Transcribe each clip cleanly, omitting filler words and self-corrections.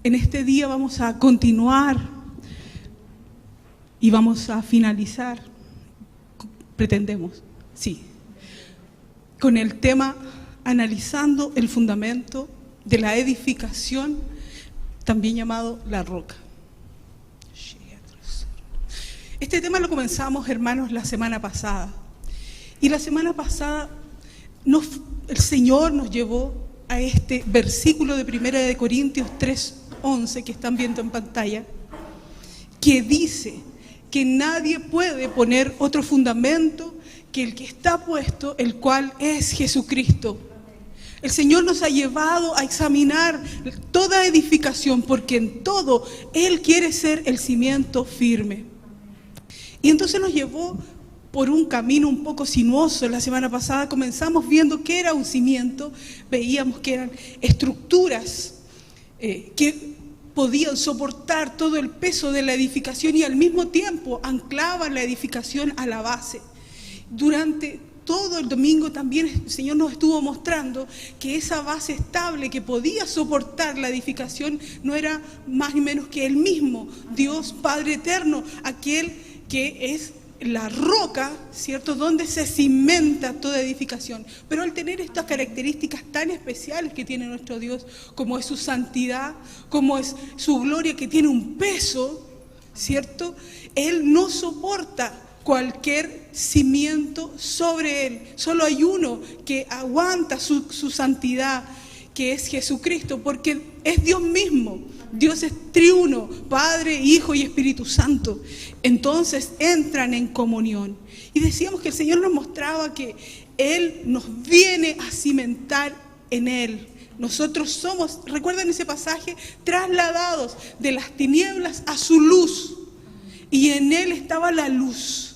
en este día vamos a continuar y vamos a finalizar, pretendemos, sí, con el tema analizando el fundamento de la edificación, también llamado la roca. Este tema lo comenzamos, hermanos, la semana pasada. Y la semana pasada el Señor nos llevó a este versículo de 1 de Corintios 3:11 que están viendo en pantalla, que dice que nadie puede poner otro fundamento que el que está puesto, el cual es Jesucristo. El Señor nos ha llevado a examinar toda edificación, porque en todo Él quiere ser el cimiento firme. Y entonces nos llevó por un camino un poco sinuoso. La semana pasada comenzamos viendo qué era un cimiento, veíamos que eran estructuras que podían soportar todo el peso de la edificación y al mismo tiempo anclaban la edificación a la base. Durante todo el domingo también el Señor nos estuvo mostrando que esa base estable que podía soportar la edificación no era más ni menos que Él mismo, Dios Padre Eterno, aquel que es la roca, ¿cierto?, donde se cimenta toda edificación. Pero al tener estas características tan especiales que tiene nuestro Dios, como es su santidad, como es su gloria que tiene un peso, ¿cierto?, Él no soporta cualquier cimiento sobre Él. Solo hay uno que aguanta su santidad, que es Jesucristo, porque es Dios mismo. Dios es triuno, Padre, Hijo y Espíritu Santo. Entonces entran en comunión. Y decíamos que el Señor nos mostraba que Él nos viene a cimentar en Él. Nosotros somos, ¿recuerdan ese pasaje? Trasladados de las tinieblas a su luz. Y en Él estaba la luz.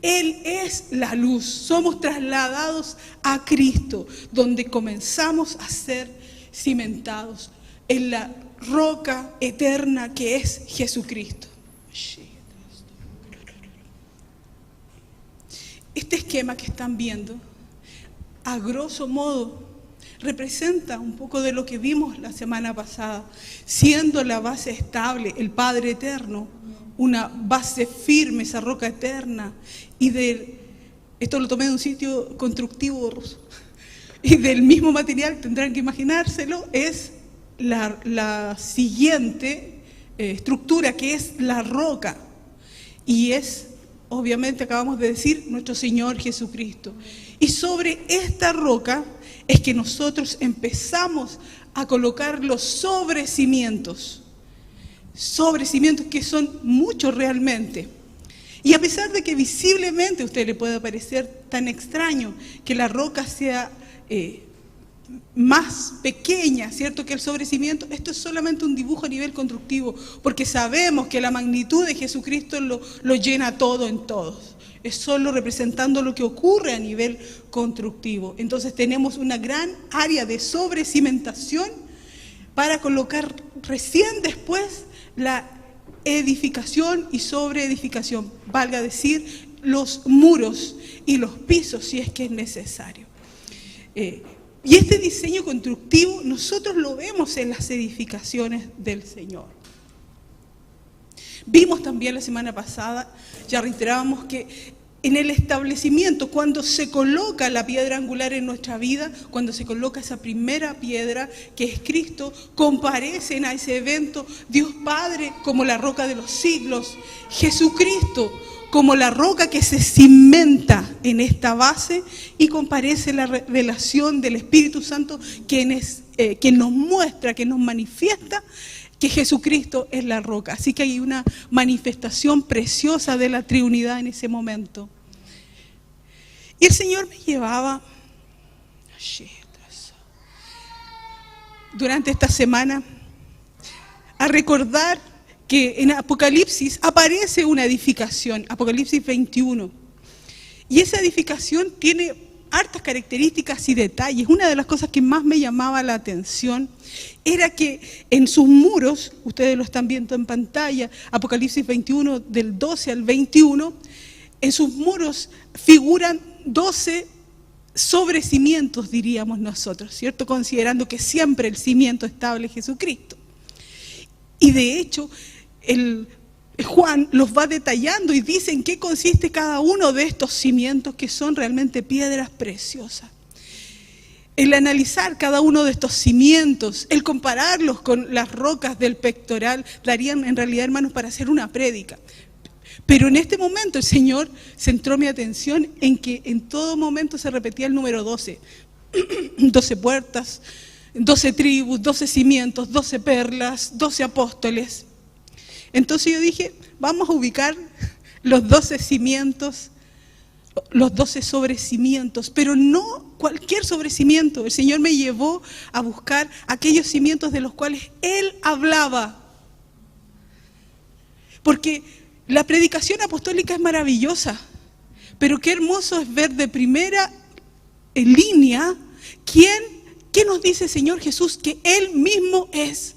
Él es la luz. Somos trasladados a Cristo, donde comenzamos a ser cimentados en la roca eterna que es Jesucristo. Este esquema que están viendo, a grosso modo, representa un poco de lo que vimos la semana pasada, siendo la base estable, el Padre Eterno, una base firme, esa roca eterna, y esto lo tomé de un sitio constructivo ruso, y del mismo material, tendrán que imaginárselo, es la siguiente estructura, que es la roca, y es, obviamente acabamos de decir, nuestro Señor Jesucristo. Y sobre esta roca es que nosotros empezamos a colocar los sobrecimientos que son muchos realmente. Y a pesar de que visiblemente a usted le puede parecer tan extraño que la roca sea más pequeña, ¿cierto?, que el sobrecimiento, esto es solamente un dibujo a nivel constructivo, porque sabemos que la magnitud de Jesucristo lo llena todo en todos. Es solo representando lo que ocurre a nivel constructivo. Entonces tenemos una gran área de sobrecimentación para colocar recién después la edificación y sobreedificación, valga decir, los muros y los pisos si es que es necesario. Y este diseño constructivo nosotros lo vemos en las edificaciones del Señor. Vimos también la semana pasada, ya reiterábamos que en el establecimiento, cuando se coloca la piedra angular en nuestra vida, cuando se coloca esa primera piedra que es Cristo, comparecen a ese evento Dios Padre como la roca de los siglos, Jesucristo como la roca que se cimenta en esta base, y comparece la revelación del Espíritu Santo quien nos muestra, que nos manifiesta que Jesucristo es la roca. Así que hay una manifestación preciosa de la Trinidad en ese momento. Y el Señor me llevaba durante esta semana a recordar que en Apocalipsis aparece una edificación, Apocalipsis 21. Y esa edificación tiene hartas características y detalles. Una de las cosas que más me llamaba la atención era que en sus muros, ustedes lo están viendo en pantalla, Apocalipsis 21 del 12 al 21, en sus muros figuran 12 sobrecimientos, diríamos nosotros, ¿cierto? Considerando que siempre el cimiento estable es Jesucristo. Y de hecho, Juan los va detallando y dice en qué consiste cada uno de estos cimientos que son realmente piedras preciosas. El analizar cada uno de estos cimientos, el compararlos con las rocas del pectoral, darían en realidad, hermanos, para hacer una prédica. Pero en este momento el Señor centró mi atención en que en todo momento se repetía el número 12. 12 puertas, 12 tribus, 12 cimientos, 12 perlas, 12 apóstoles. Entonces yo dije, vamos a ubicar los 12 cimientos, los 12 sobrecimientos, pero no cualquier sobrecimiento. El Señor me llevó a buscar aquellos cimientos de los cuales Él hablaba. Porque la predicación apostólica es maravillosa, pero qué hermoso es ver de primera línea qué nos dice el Señor Jesús que Él mismo es.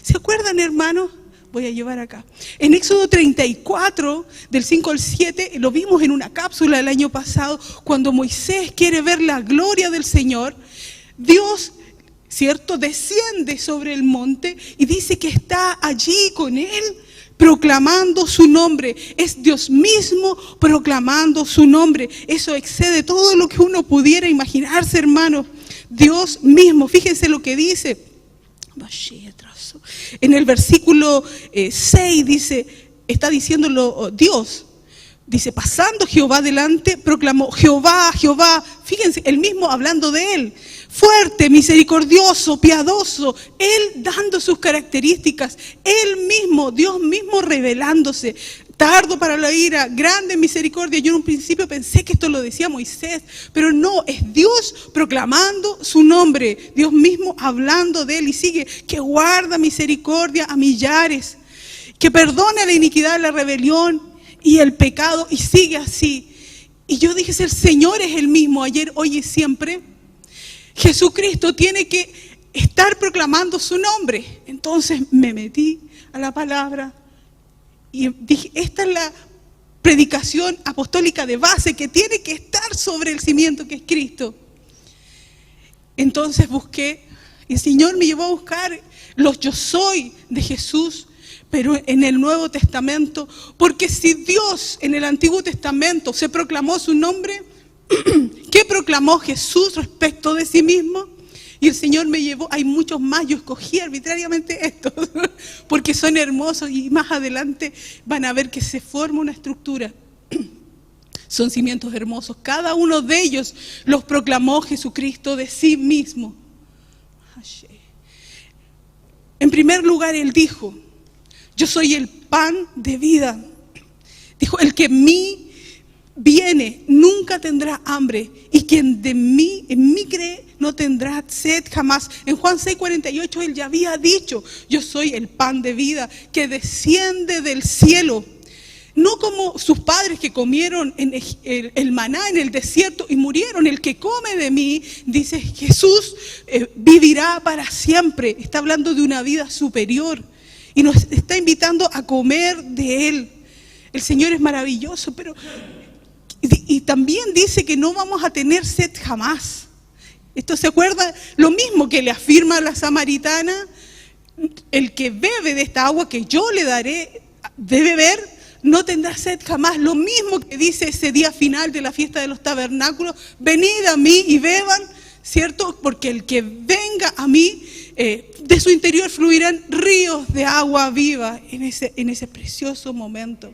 ¿Se acuerdan, hermanos? Voy a llevar acá. En Éxodo 34, del 5 al 7, lo vimos en una cápsula el año pasado, cuando Moisés quiere ver la gloria del Señor, Dios, ¿cierto?, desciende sobre el monte y dice que está allí con él, proclamando su nombre. Es Dios mismo proclamando su nombre. Eso excede todo lo que uno pudiera imaginarse, hermano. Dios mismo, fíjense lo que dice. En el versículo 6 dice, está diciéndolo Dios. Dice, pasando Jehová delante, proclamó, Jehová, Jehová. Fíjense, él mismo hablando de él. Fuerte, misericordioso, piadoso, Él dando sus características, Él mismo, Dios mismo revelándose, tardo para la ira, grande en misericordia. Yo en un principio pensé que esto lo decía Moisés, pero no, es Dios proclamando su nombre, Dios mismo hablando de Él y sigue, que guarda misericordia a millares, que perdona la iniquidad, la rebelión y el pecado, y sigue así. Y yo dije, el Señor es el mismo ayer, hoy y siempre. Jesucristo tiene que estar proclamando su nombre. Entonces me metí a la palabra y dije, esta es la predicación apostólica de base que tiene que estar sobre el cimiento que es Cristo. Entonces busqué, y el Señor me llevó a buscar los yo soy de Jesús, pero en el Nuevo Testamento, porque si Dios en el Antiguo Testamento se proclamó su nombre, ¿qué proclamó Jesús respecto de sí mismo? Y el Señor me llevó, hay muchos más, yo escogí arbitrariamente estos, porque son hermosos y más adelante van a ver que se forma una estructura. Son cimientos hermosos, cada uno de ellos los proclamó Jesucristo de sí mismo. En primer lugar, Él dijo, yo soy el pan de vida. Dijo, el que en mí viene, nunca tendrá hambre, y quien en mí cree, no tendrá sed jamás. En Juan 6:48 Él ya había dicho, yo soy el pan de vida que desciende del cielo. No como sus padres que comieron el maná en el desierto y murieron. El que come de mí, dice Jesús, vivirá para siempre. Está hablando de una vida superior y nos está invitando a comer de Él. El Señor es maravilloso, pero y también dice que no vamos a tener sed jamás. Esto se acuerda, lo mismo que le afirma a la samaritana, el que bebe de esta agua que yo le daré de beber, no tendrá sed jamás. Lo mismo que dice ese día final de la fiesta de los tabernáculos, venid a mí y beban, ¿cierto? Porque el que venga a mí, de su interior fluirán ríos de agua viva en ese precioso momento.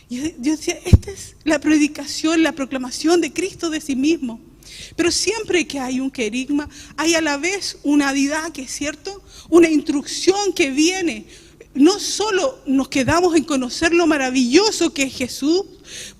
Yo decía, esta es la predicación, la proclamación de Cristo de sí mismo. Pero siempre que hay un querigma, hay a la vez una didaque, ¿cierto? Una instrucción que viene. No solo nos quedamos en conocer lo maravilloso que es Jesús,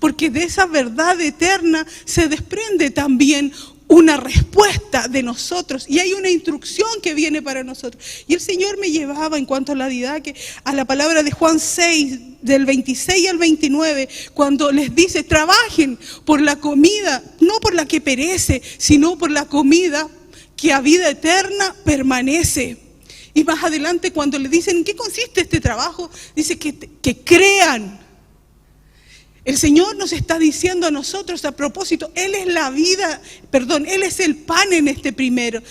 porque de esa verdad eterna se desprende también una respuesta de nosotros y hay una instrucción que viene para nosotros. Y el Señor me llevaba en cuanto a la didaque a la palabra de Juan 6, del 26 al 29, cuando les dice, trabajen por la comida, no por la que perece, sino por la comida que a vida eterna permanece. Y más adelante cuando le dicen, ¿en qué consiste este trabajo? Dice que crean. El Señor nos está diciendo a nosotros a propósito, Él es la vida, Él es el pan en este primero,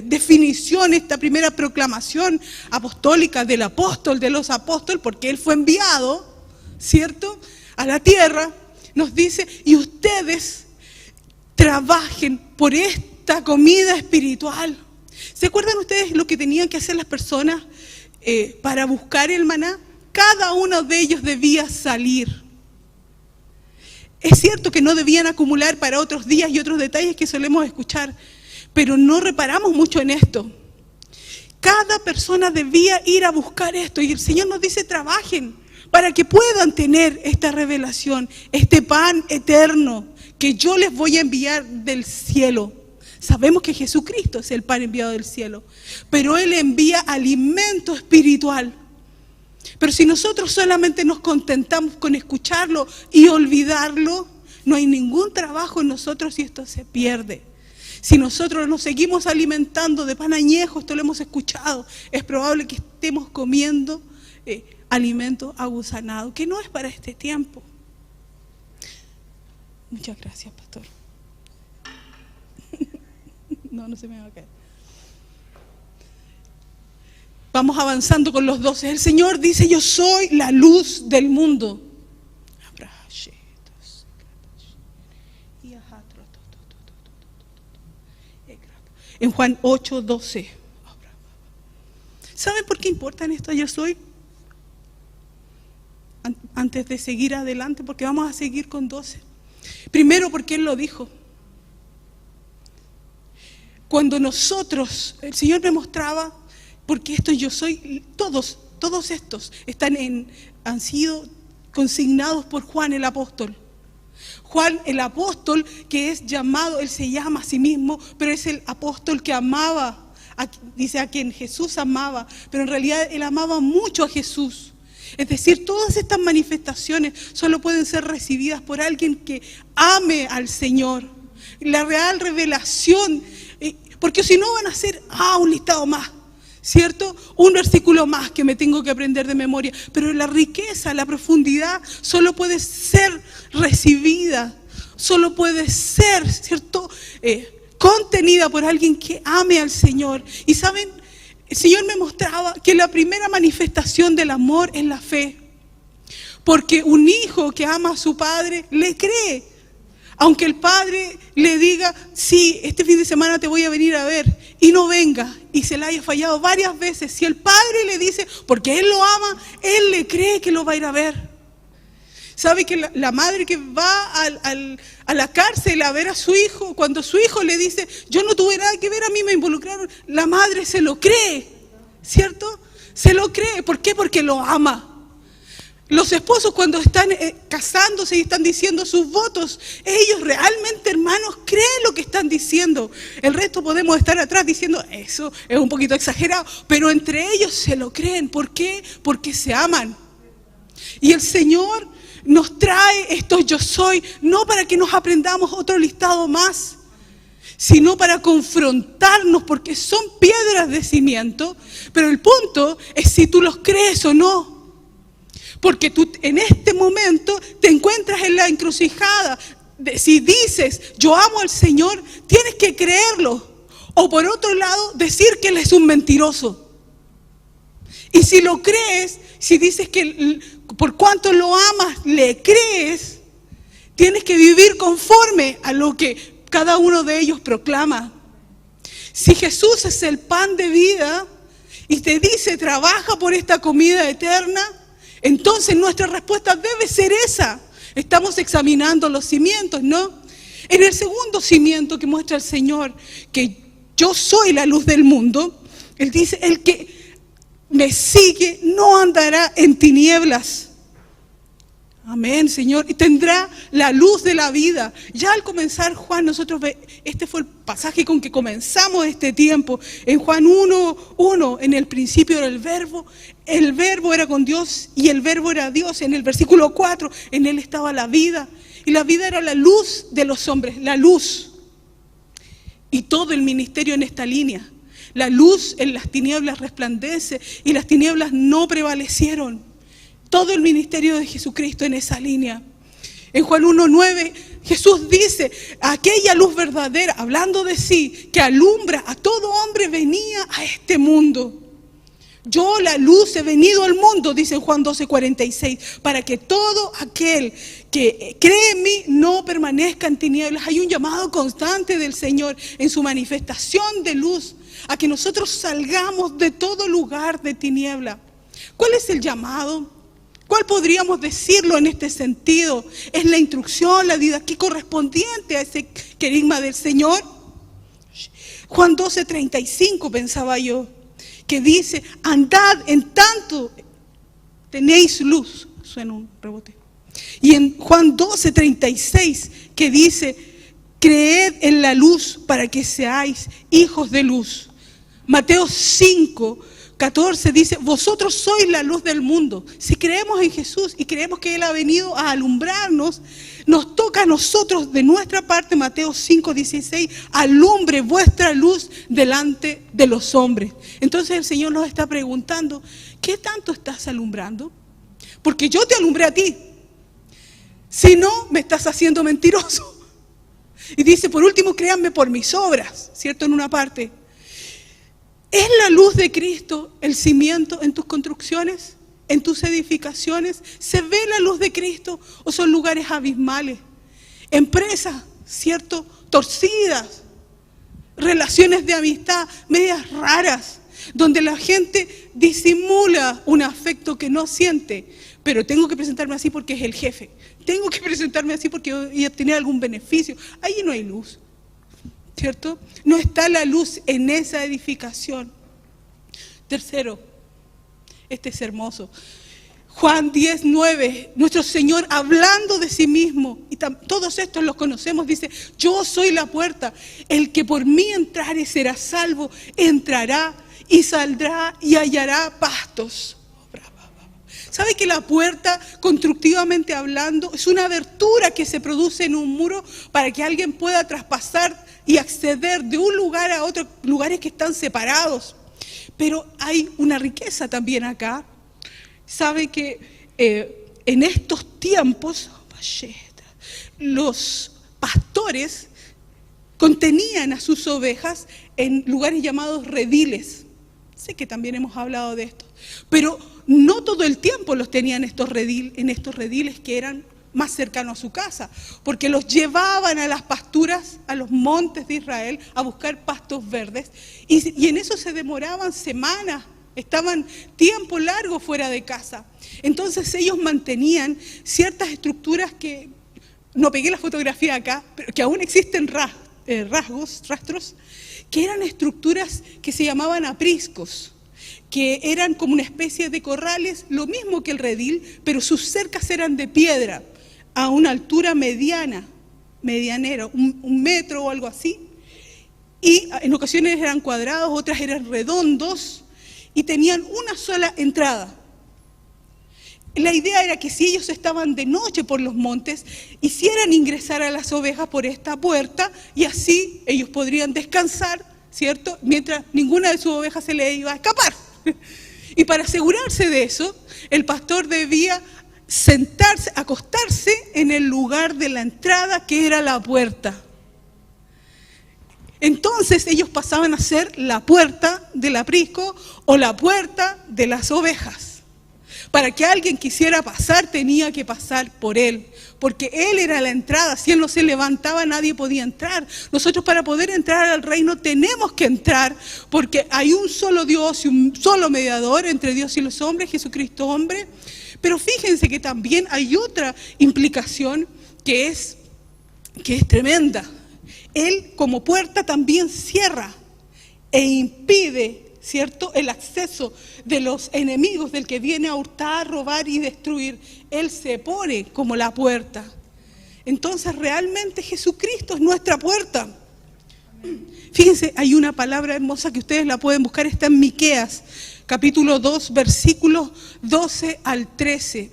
definición, esta primera proclamación apostólica del apóstol, de los apóstoles, porque Él fue enviado, ¿cierto?, a la tierra. Nos dice, y ustedes trabajen por esta comida espiritual. ¿Se acuerdan ustedes lo que tenían que hacer las personas para buscar el maná? Cada uno de ellos debía salir. Es cierto que no debían acumular para otros días y otros detalles que solemos escuchar, pero no reparamos mucho en esto. Cada persona debía ir a buscar esto, y el Señor nos dice, trabajen para que puedan tener esta revelación, este pan eterno que yo les voy a enviar del cielo. Sabemos que Jesucristo es el pan enviado del cielo, pero Él envía alimento espiritual. Pero si nosotros solamente nos contentamos con escucharlo y olvidarlo, no hay ningún trabajo en nosotros y esto se pierde. Si nosotros nos seguimos alimentando de pan añejo, esto lo hemos escuchado, es probable que estemos comiendo alimento agusanado, que no es para este tiempo. Muchas gracias, pastor. No se me va a caer. Vamos avanzando con los 12. El Señor dice, yo soy la luz del mundo. En Juan 8:12. ¿Saben por qué importa en esto yo soy? Antes de seguir adelante, porque vamos a seguir con 12. Primero porque Él lo dijo. Cuando nosotros, el Señor me mostraba, porque esto yo soy, todos estos han sido consignados por Juan el apóstol. Juan el apóstol, que es llamado, él se llama a sí mismo, pero es el apóstol que amaba, dice a quien Jesús amaba, pero en realidad él amaba mucho a Jesús. Es decir, todas estas manifestaciones solo pueden ser recibidas por alguien que ame al Señor. La real revelación, porque si no van a ser un listado más, ¿cierto? Un versículo más que me tengo que aprender de memoria, pero la riqueza, la profundidad solo puede ser recibida, solo puede ser, ¿cierto?, contenida por alguien que ame al Señor. Y saben, el Señor me mostraba que la primera manifestación del amor es la fe, porque un hijo que ama a su padre le cree. Aunque el padre le diga, sí, este fin de semana te voy a venir a ver, y no venga, y se le haya fallado varias veces, si el padre le dice, porque él lo ama, él le cree que lo va a ir a ver. ¿Sabe que la madre que va a la cárcel a ver a su hijo, cuando su hijo le dice, yo no tuve nada que ver, a mí me involucraron, la madre se lo cree, ¿cierto? Se lo cree, ¿por qué? Porque lo ama. Los esposos cuando están casándose y están diciendo sus votos, ellos realmente, hermanos, creen lo que están diciendo. El resto podemos estar atrás diciendo, eso es un poquito exagerado, pero entre ellos se lo creen. ¿Por qué? Porque se aman. Y el Señor nos trae estos yo soy, no para que nos aprendamos otro listado más, sino para confrontarnos, porque son piedras de cimiento, pero el punto es si tú los crees o no. Porque tú en este momento te encuentras en la encrucijada. Si dices, yo amo al Señor, tienes que creerlo. O por otro lado, decir que Él es un mentiroso. Y si lo crees, si dices que por cuanto lo amas, le crees, tienes que vivir conforme a lo que cada uno de ellos proclama. Si Jesús es el pan de vida y te dice, trabaja por esta comida eterna, entonces nuestra respuesta debe ser esa. Estamos examinando los cimientos, ¿no? En el segundo cimiento que muestra el Señor, que yo soy la luz del mundo, Él dice, el que me sigue no andará en tinieblas. Amén, Señor, y tendrá la luz de la vida. Ya al comenzar Juan, este fue el pasaje con que comenzamos este tiempo. En Juan 1:1, en el principio era el verbo era con Dios y el verbo era Dios. En el versículo 4, en Él estaba la vida y la vida era la luz de los hombres, la luz. Y todo el ministerio en esta línea. La luz en las tinieblas resplandece y las tinieblas no prevalecieron. todo el ministerio de Jesucristo en esa línea. En Juan 1:9, Jesús dice, aquella luz verdadera, hablando de sí, que alumbra a todo hombre, venía a este mundo. Yo, la luz, he venido al mundo, dice en Juan 12:46, para que todo aquel que cree en mí no permanezca en tinieblas. Hay un llamado constante del Señor en su manifestación de luz, a que nosotros salgamos de todo lugar de tiniebla. ¿Cuál es el llamado? ¿Cuál podríamos decirlo en este sentido? Es la instrucción, la vida aquí correspondiente a ese querigma del Señor. Juan 12:35 pensaba yo, que dice, andad en tanto tenéis luz. Suena un rebote. Y en Juan 12:36 que dice, creed en la luz para que seáis hijos de luz. Mateo 5:14 dice, vosotros sois la luz del mundo. Si creemos en Jesús y creemos que Él ha venido a alumbrarnos, nos toca a nosotros de nuestra parte, Mateo 5:16, alumbre vuestra luz delante de los hombres. Entonces el Señor nos está preguntando, ¿qué tanto estás alumbrando? Porque yo te alumbré a ti. Si no, me estás haciendo mentiroso. Y dice, por último, créanme por mis obras, ¿cierto? En una parte. ¿Es la luz de Cristo el cimiento en tus construcciones, en tus edificaciones? ¿Se ve la luz de Cristo o son lugares abismales? Empresas, ¿cierto? Torcidas, relaciones de amistad medias raras, donde la gente disimula un afecto que no siente, pero tengo que presentarme así porque es el jefe, tengo que presentarme así porque voy a obtener algún beneficio. Ahí no hay luz, ¿cierto? No está la luz en esa edificación. Tercero, este es hermoso. Juan 10:9, nuestro Señor hablando de sí mismo, y todos estos los conocemos, dice, yo soy la puerta, el que por mí entrare será salvo, entrará y saldrá y hallará pastos. ¿Sabe que la puerta, constructivamente hablando, es una abertura que se produce en un muro para que alguien pueda traspasar y acceder de un lugar a otro, lugares que están separados? Pero hay una riqueza también acá. ¿Sabe que en estos tiempos los pastores contenían a sus ovejas en lugares llamados rediles? Sé que también hemos hablado de esto, pero no todo el tiempo los tenían en estos rediles que eran más cercanos a su casa, porque los llevaban a las pasturas, a los montes de Israel, a buscar pastos verdes, y en eso se demoraban semanas, estaban tiempo largo fuera de casa. Entonces ellos mantenían ciertas estructuras que, no pegué la fotografía acá, pero que aún existen rastros, que eran estructuras que se llamaban apriscos, que eran como una especie de corrales, lo mismo que el redil, pero sus cercas eran de piedra, a una altura medianera, un metro o algo así, y en ocasiones eran cuadrados, otras eran redondos, y tenían una sola entrada. La idea era que si ellos estaban de noche por los montes, hicieran ingresar a las ovejas por esta puerta, y así ellos podrían descansar, ¿cierto?, mientras ninguna de sus ovejas se le iba a escapar. Y para asegurarse de eso, el pastor debía sentarse, acostarse en el lugar de la entrada, que era la puerta. Entonces ellos pasaban a ser la puerta del aprisco o la puerta de las ovejas. Para que alguien quisiera pasar, tenía que pasar por él, porque él era la entrada. Si él no se levantaba, nadie podía entrar. Nosotros, para poder entrar al reino, tenemos que entrar, porque hay un solo Dios y un solo mediador entre Dios y los hombres, Jesucristo hombre. Pero fíjense que también hay otra implicación que es tremenda. Él, como puerta, también cierra e impide, ¿cierto?, el acceso de los enemigos, del que viene a hurtar, robar y destruir. Él se pone como la puerta. Entonces realmente Jesucristo es nuestra puerta. Fíjense, hay una palabra hermosa que ustedes la pueden buscar, está en Miqueas, capítulo 2, versículos 12 al 13,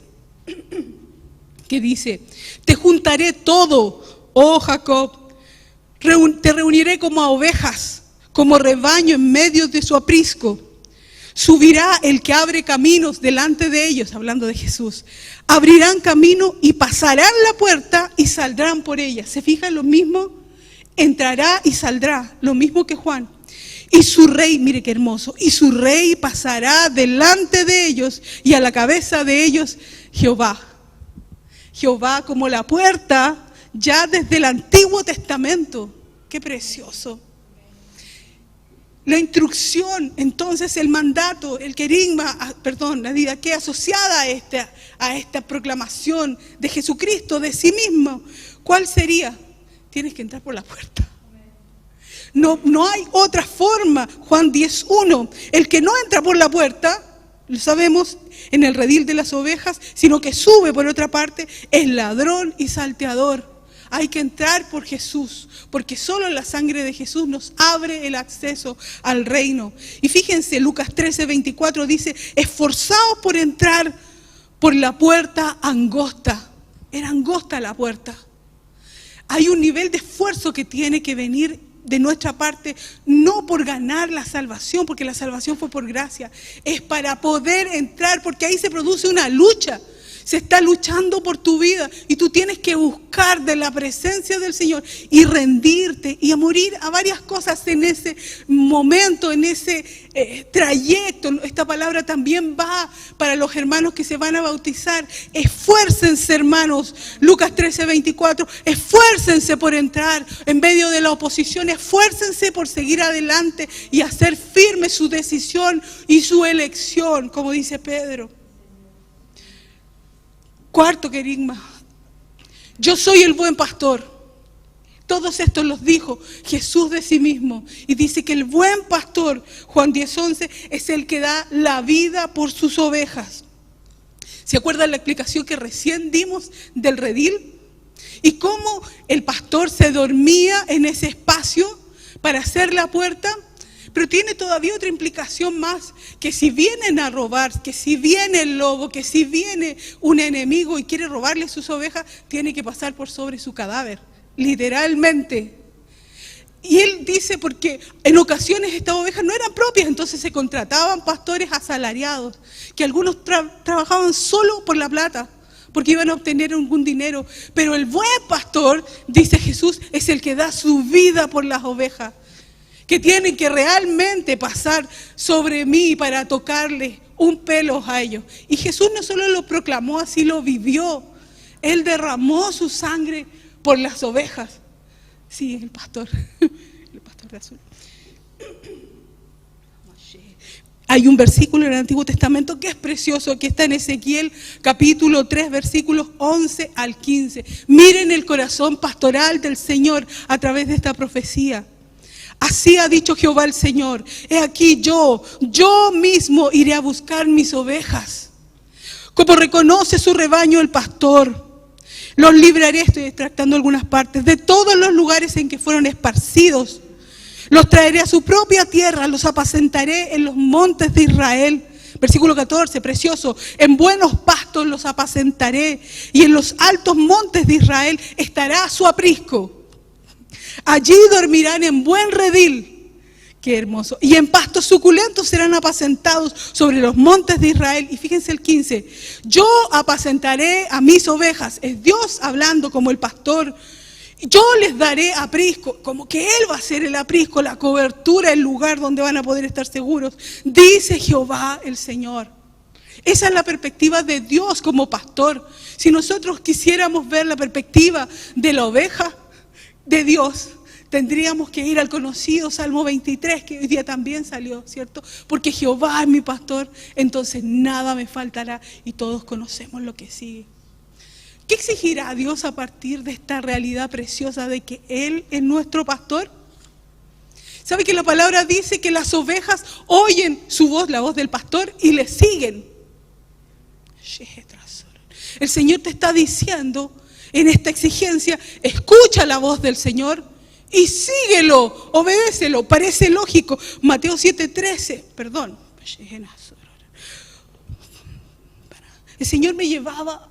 que dice, te juntaré todo, oh Jacob, te reuniré como a ovejas, como rebaño en medio de su aprisco. Subirá el que abre caminos delante de ellos, hablando de Jesús. Abrirán camino y pasarán la puerta y saldrán por ella. ¿Se fijan lo mismo? Entrará y saldrá, lo mismo que Juan. Y su rey, mire qué hermoso, y su rey pasará delante de ellos y a la cabeza de ellos Jehová. Jehová como la puerta ya desde el Antiguo Testamento. Qué precioso. La instrucción, entonces el mandato, el querigma, la vida que asociada a esta proclamación de Jesucristo, de sí mismo, ¿cuál sería? Tienes que entrar por la puerta. No hay otra forma. Juan 10:1, el que no entra por la puerta, lo sabemos, en el redil de las ovejas, sino que sube por otra parte, es ladrón y salteador. Hay que entrar por Jesús, porque solo la sangre de Jesús nos abre el acceso al reino. Y fíjense, Lucas 13:24 dice, esforzaos por entrar por la puerta angosta. Era angosta la puerta. Hay un nivel de esfuerzo que tiene que venir de nuestra parte, no por ganar la salvación, porque la salvación fue por gracia, es para poder entrar, porque ahí se produce una lucha. Se está luchando por tu vida y tú tienes que buscar de la presencia del Señor y rendirte y a morir a varias cosas en ese momento, en ese trayecto. Esta palabra también va para los hermanos que se van a bautizar. Esfuércense, hermanos. Lucas 13:24. Esfuércense por entrar en medio de la oposición. Esfuércense por seguir adelante y hacer firme su decisión y su elección, como dice Pedro. Cuarto querigma, yo soy el buen pastor. Todos estos los dijo Jesús de sí mismo. Y dice que el buen pastor, Juan 10:11, es el que da la vida por sus ovejas. ¿Se acuerdan la explicación que recién dimos del redil? Y cómo el pastor se dormía en ese espacio para hacer la puerta. Pero tiene todavía otra implicación más, que si vienen a robar, que si viene el lobo, que si viene un enemigo y quiere robarle sus ovejas, tiene que pasar por sobre su cadáver, literalmente. Y él dice porque en ocasiones estas ovejas no eran propias, entonces se contrataban pastores asalariados, que algunos trabajaban solo por la plata, porque iban a obtener algún dinero. Pero el buen pastor, dice Jesús, es el que da su vida por las ovejas, que tienen que realmente pasar sobre mí para tocarle un pelo a ellos. Y Jesús no solo lo proclamó, así lo vivió. Él derramó su sangre por las ovejas. Sí, el pastor de azul. Hay un versículo en el Antiguo Testamento que es precioso, que está en Ezequiel capítulo 3, versículos 11 al 15. Miren el corazón pastoral del Señor a través de esta profecía. Así ha dicho Jehová el Señor, he aquí yo mismo iré a buscar mis ovejas. Como reconoce su rebaño el pastor, los libraré, estoy extractando algunas partes, de todos los lugares en que fueron esparcidos. Los traeré a su propia tierra, los apacentaré en los montes de Israel. Versículo 14, precioso, en buenos pastos los apacentaré y en los altos montes de Israel estará su aprisco. Allí dormirán en buen redil, qué hermoso, y en pastos suculentos serán apacentados sobre los montes de Israel. Y fíjense el 15, yo apacentaré a mis ovejas, es Dios hablando como el pastor. Yo les daré aprisco, como que Él va a ser el aprisco, la cobertura, el lugar donde van a poder estar seguros, dice Jehová el Señor. Esa es la perspectiva de Dios como pastor. Si nosotros quisiéramos ver la perspectiva de la oveja de Dios, tendríamos que ir al conocido Salmo 23, que hoy día también salió, ¿cierto? Porque Jehová es mi pastor, entonces nada me faltará, y todos conocemos lo que sigue. ¿Qué exigirá Dios a partir de esta realidad preciosa de que Él es nuestro pastor? ¿Sabe que la palabra dice que las ovejas oyen su voz, la voz del pastor, y le siguen? El Señor te está diciendo en esta exigencia, escucha la voz del Señor y síguelo, obedécelo. Parece lógico. Mateo 7:13, perdón. El Señor me llevaba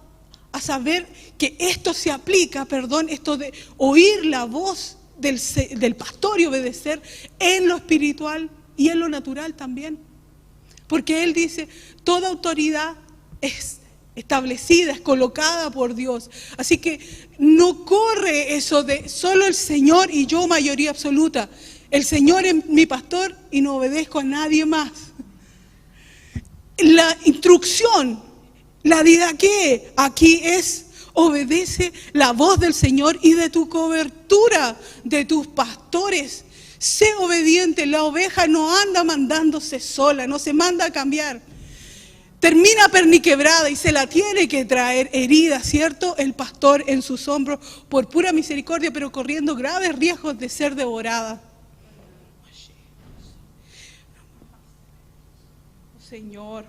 a saber que esto se aplica, esto de oír la voz del pastor y obedecer en lo espiritual y en lo natural también. Porque Él dice, toda autoridad es establecida, es colocada por Dios. Así que no corre eso de solo el Señor y yo mayoría absoluta. El Señor es mi pastor y no obedezco a nadie más. La instrucción, la didaqué aquí es: obedece la voz del Señor y de tu cobertura, de tus pastores. Sé obediente, la oveja no anda mandándose sola, no se manda a cambiar. Termina perniquebrada y se la tiene que traer herida, ¿cierto? El pastor en sus hombros por pura misericordia, pero corriendo graves riesgos de ser devorada. Señor.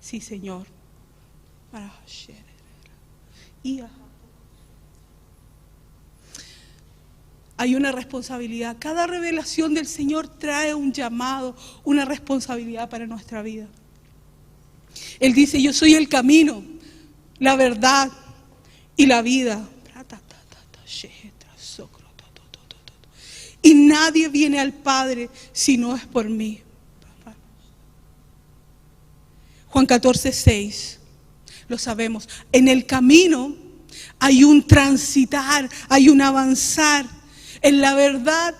Sí, Señor. Hay una responsabilidad. Cada revelación del Señor trae un llamado, una responsabilidad para nuestra vida. Él dice, yo soy el camino, la verdad y la vida. Y nadie viene al Padre si no es por mí. Juan 14:6, lo sabemos. En el camino hay un transitar, hay un avanzar. En la verdad,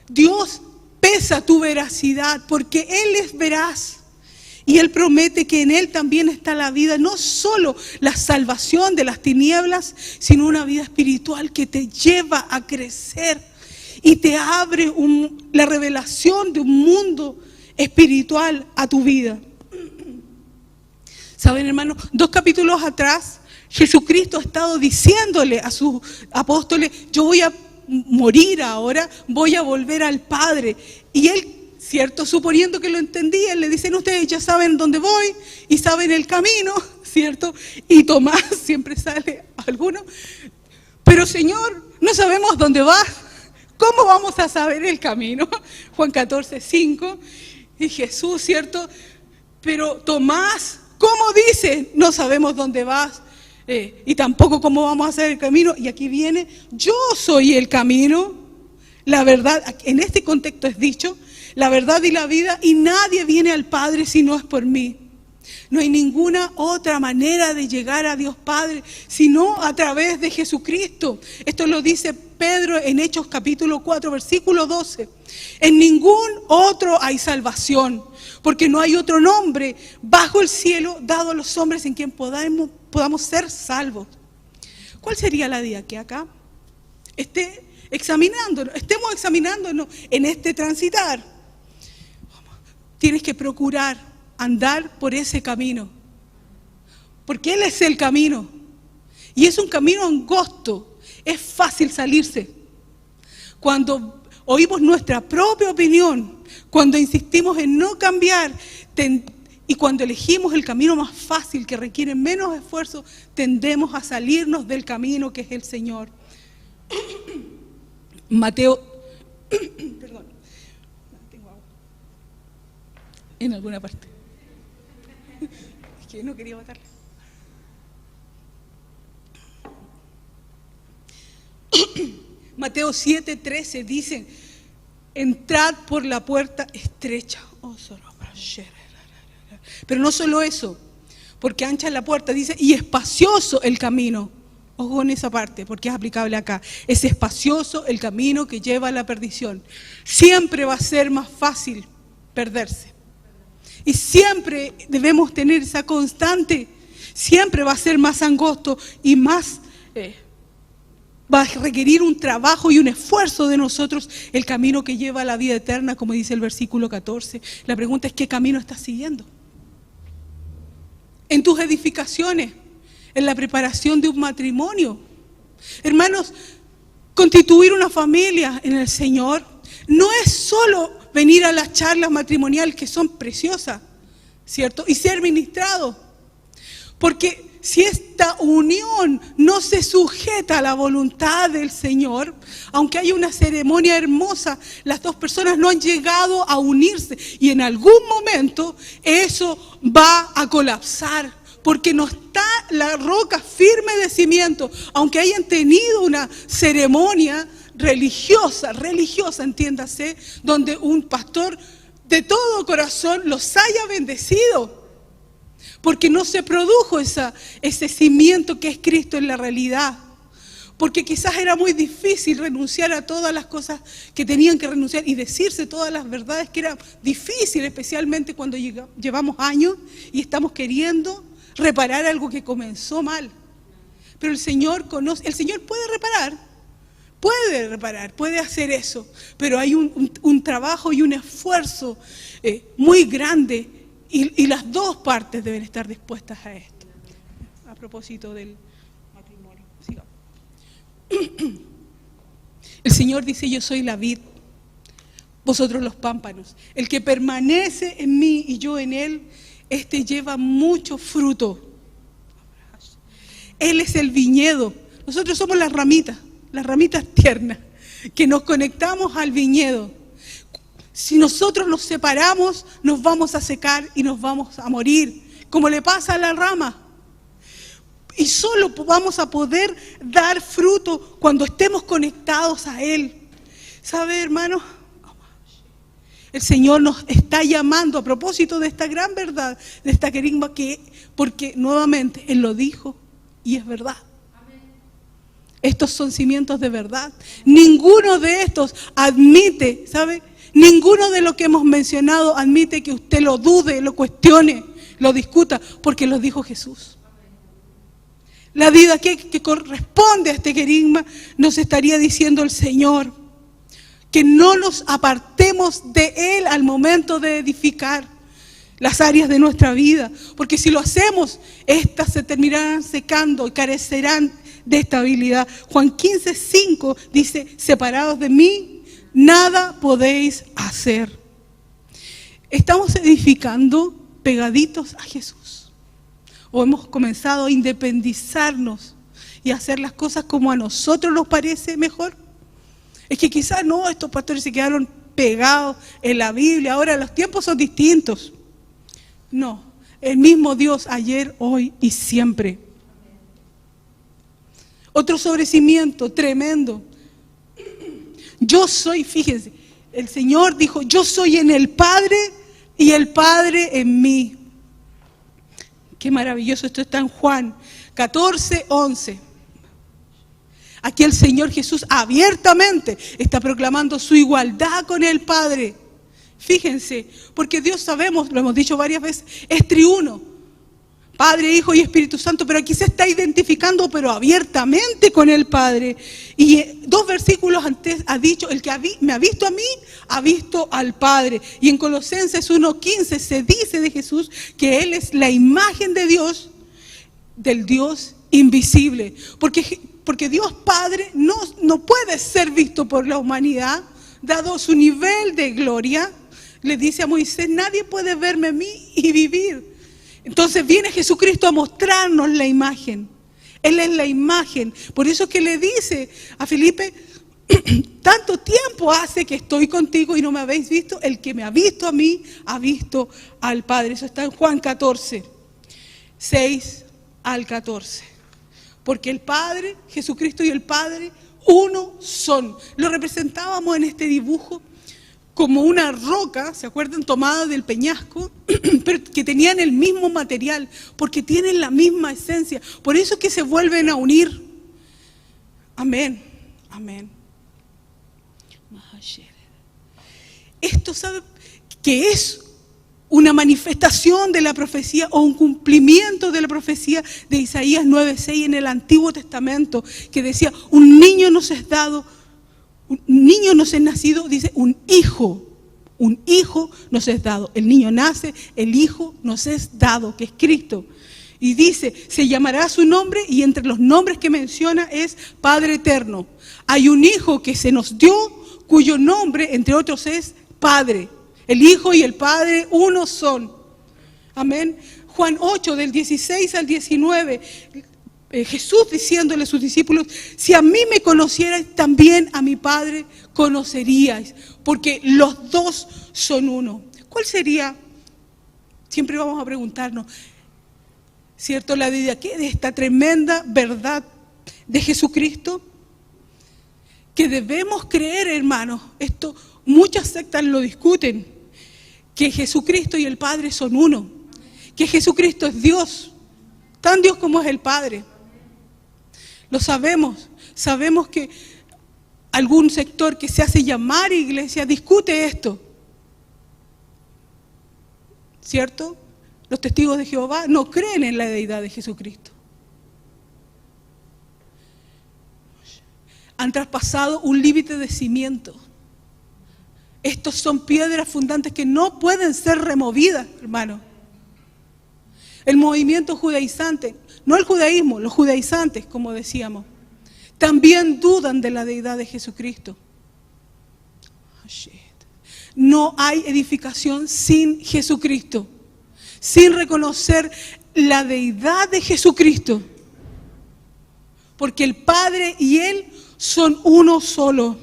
Dios pesa tu veracidad porque Él es veraz. Y Él promete que en Él también está la vida, no solo la salvación de las tinieblas, sino una vida espiritual que te lleva a crecer y te abre la revelación de un mundo espiritual a tu vida. ¿Saben, hermanos? 2 capítulos atrás, Jesucristo ha estado diciéndole a sus apóstoles, yo voy a morir ahora, voy a volver al Padre. Y Él, cierto, suponiendo que lo entendía, le dicen, ustedes ya saben dónde voy y saben el camino, cierto. Y Tomás siempre sale alguno, pero Señor, no sabemos dónde vas, ¿cómo vamos a saber el camino? Juan 14:5, y Jesús, cierto, pero Tomás, ¿cómo dice? No sabemos dónde vas. Y tampoco cómo vamos a hacer el camino. Y aquí viene, yo soy el camino, la verdad, en este contexto es dicho, la verdad y la vida, y nadie viene al Padre si no es por mí. No hay ninguna otra manera de llegar a Dios Padre, sino a través de Jesucristo. Esto lo dice Pedro en Hechos capítulo 4, versículo 12. En ningún otro hay salvación, porque no hay otro nombre bajo el cielo dado a los hombres en quien podamos ser salvos. ¿Cuál sería la día que acá estemos examinándonos en este transitar? Tienes que procurar andar por ese camino, porque Él es el camino, y es un camino angosto, es fácil salirse. Cuando oímos nuestra propia opinión, cuando insistimos en no cambiar, y cuando elegimos el camino más fácil que requiere menos esfuerzo, tendemos a salirnos del camino que es el Señor. Mateo, perdón, tengo agua en alguna parte. Es que no quería botarla. Mateo 7:13 dice, entrad por la puerta estrecha. Pero no solo eso, porque ancha es la puerta, dice, y espacioso el camino. Ojo en esa parte, porque es aplicable acá. Es espacioso el camino que lleva a la perdición. Siempre va a ser más fácil perderse. Y siempre debemos tener esa constante. Siempre va a ser más angosto y más... va a requerir un trabajo y un esfuerzo de nosotros el camino que lleva a la vida eterna, como dice el versículo 14. La pregunta es, ¿qué camino estás siguiendo? En tus edificaciones, en la preparación de un matrimonio. Hermanos, constituir una familia en el Señor no es solo venir a las charlas matrimoniales que son preciosas, ¿cierto? Y ser ministrados. Porque si esta unión no se sujeta a la voluntad del Señor, aunque haya una ceremonia hermosa, las dos personas no han llegado a unirse y en algún momento eso va a colapsar, porque no está la roca firme de cimiento. Aunque hayan tenido una ceremonia religiosa, entiéndase, donde un pastor de todo corazón los haya bendecido, porque no se produjo ese cimiento que es Cristo en la realidad, porque quizás era muy difícil renunciar a todas las cosas que tenían que renunciar y decirse todas las verdades, que era difícil, especialmente cuando llevamos años y estamos queriendo reparar algo que comenzó mal. Pero el Señor conoce, el Señor puede reparar, puede hacer eso, pero hay un trabajo y un esfuerzo muy grande, y las dos partes deben estar dispuestas a esto. A propósito del matrimonio, sigamos. El Señor dice: yo soy la vid, vosotros los pámpanos. El que permanece en mí y yo en él, este lleva mucho fruto. Él es el viñedo, nosotros somos las ramitas tiernas, que nos conectamos al viñedo. Si nosotros nos separamos, nos vamos a secar y nos vamos a morir, como le pasa a la rama. Y solo vamos a poder dar fruto cuando estemos conectados a Él. ¿Sabe, hermano? El Señor nos está llamando a propósito de esta gran verdad, de esta querigma, porque nuevamente Él lo dijo y es verdad. Estos son cimientos de verdad. Ninguno de estos admite, ¿sabe? Ninguno de lo que hemos mencionado admite que usted lo dude, lo cuestione, lo discuta, porque lo dijo Jesús. La vida que corresponde a este querigma nos estaría diciendo el Señor, que no nos apartemos de Él al momento de edificar las áreas de nuestra vida, porque si lo hacemos, estas se terminarán secando y carecerán de estabilidad. Juan 15:5 dice: separados de mí, nada podéis hacer. ¿Estamos edificando pegaditos a Jesús? ¿O hemos comenzado a independizarnos y a hacer las cosas como a nosotros nos parece mejor? Es que quizás no, estos pastores se quedaron pegados en la Biblia, ahora los tiempos son distintos. No, el mismo Dios ayer, hoy y siempre. Otro sobrecimiento tremendo. Yo soy, fíjense, el Señor dijo: yo soy en el Padre y el Padre en mí. Qué maravilloso, esto está en Juan 14:11. Aquí el Señor Jesús abiertamente está proclamando su igualdad con el Padre. Fíjense, porque Dios, sabemos, lo hemos dicho varias veces, es triuno, Padre, Hijo y Espíritu Santo, pero aquí se está identificando, pero abiertamente, con el Padre. Y 2 versículos antes ha dicho: el que me ha visto a mí, ha visto al Padre. Y en Colosenses 1:15 se dice de Jesús que Él es la imagen de Dios, del Dios invisible. Porque Dios Padre no puede ser visto por la humanidad, dado su nivel de gloria. Le dice a Moisés: nadie puede verme a mí y vivir. Entonces viene Jesucristo a mostrarnos la imagen. Él es la imagen. Por eso que le dice a Felipe: tanto tiempo hace que estoy contigo y no me habéis visto. El que me ha visto a mí, ha visto al Padre. Eso está en Juan 14, 6 al 14. Porque el Padre, Jesucristo y el Padre, uno son. Lo representábamos en este dibujo como una roca, ¿se acuerdan? Tomada del peñasco, pero que tenían el mismo material, porque tienen la misma esencia. Por eso es que se vuelven a unir. Amén, amén. Esto, ¿sabe que es una manifestación de la profecía o un cumplimiento de la profecía de Isaías 9:6 en el Antiguo Testamento, que decía: un niño nos es dado, un niño nos es nacido, dice, un hijo nos es dado. El niño nace, el hijo nos es dado, que es Cristo. Y dice: se llamará su nombre, y entre los nombres que menciona es Padre Eterno. Hay un hijo que se nos dio, cuyo nombre, entre otros, es Padre. El Hijo y el Padre uno son. Amén. Juan 8, del 16 al 19, Jesús diciéndole a sus discípulos: si a mí me conocierais, también a mi Padre conoceríais, porque los dos son uno. ¿Cuál sería? Siempre vamos a preguntarnos, ¿cierto? La vida, ¿qué de esta tremenda verdad de Jesucristo? que debemos creer, hermanos, esto muchas sectas lo discuten, que Jesucristo y el Padre son uno, que Jesucristo es Dios, tan Dios como es el Padre. Lo sabemos, sabemos que algún sector que se hace llamar iglesia discute esto, ¿cierto? Los testigos de Jehová no creen en la deidad de Jesucristo. Han traspasado un límite de cimiento. Estos son piedras fundantes que no pueden ser removidas, hermano. El movimiento judaizante, no el judaísmo, los judaizantes, como decíamos, también dudan de la deidad de Jesucristo. No hay edificación sin Jesucristo, sin reconocer la deidad de Jesucristo, porque el Padre y Él son uno solo.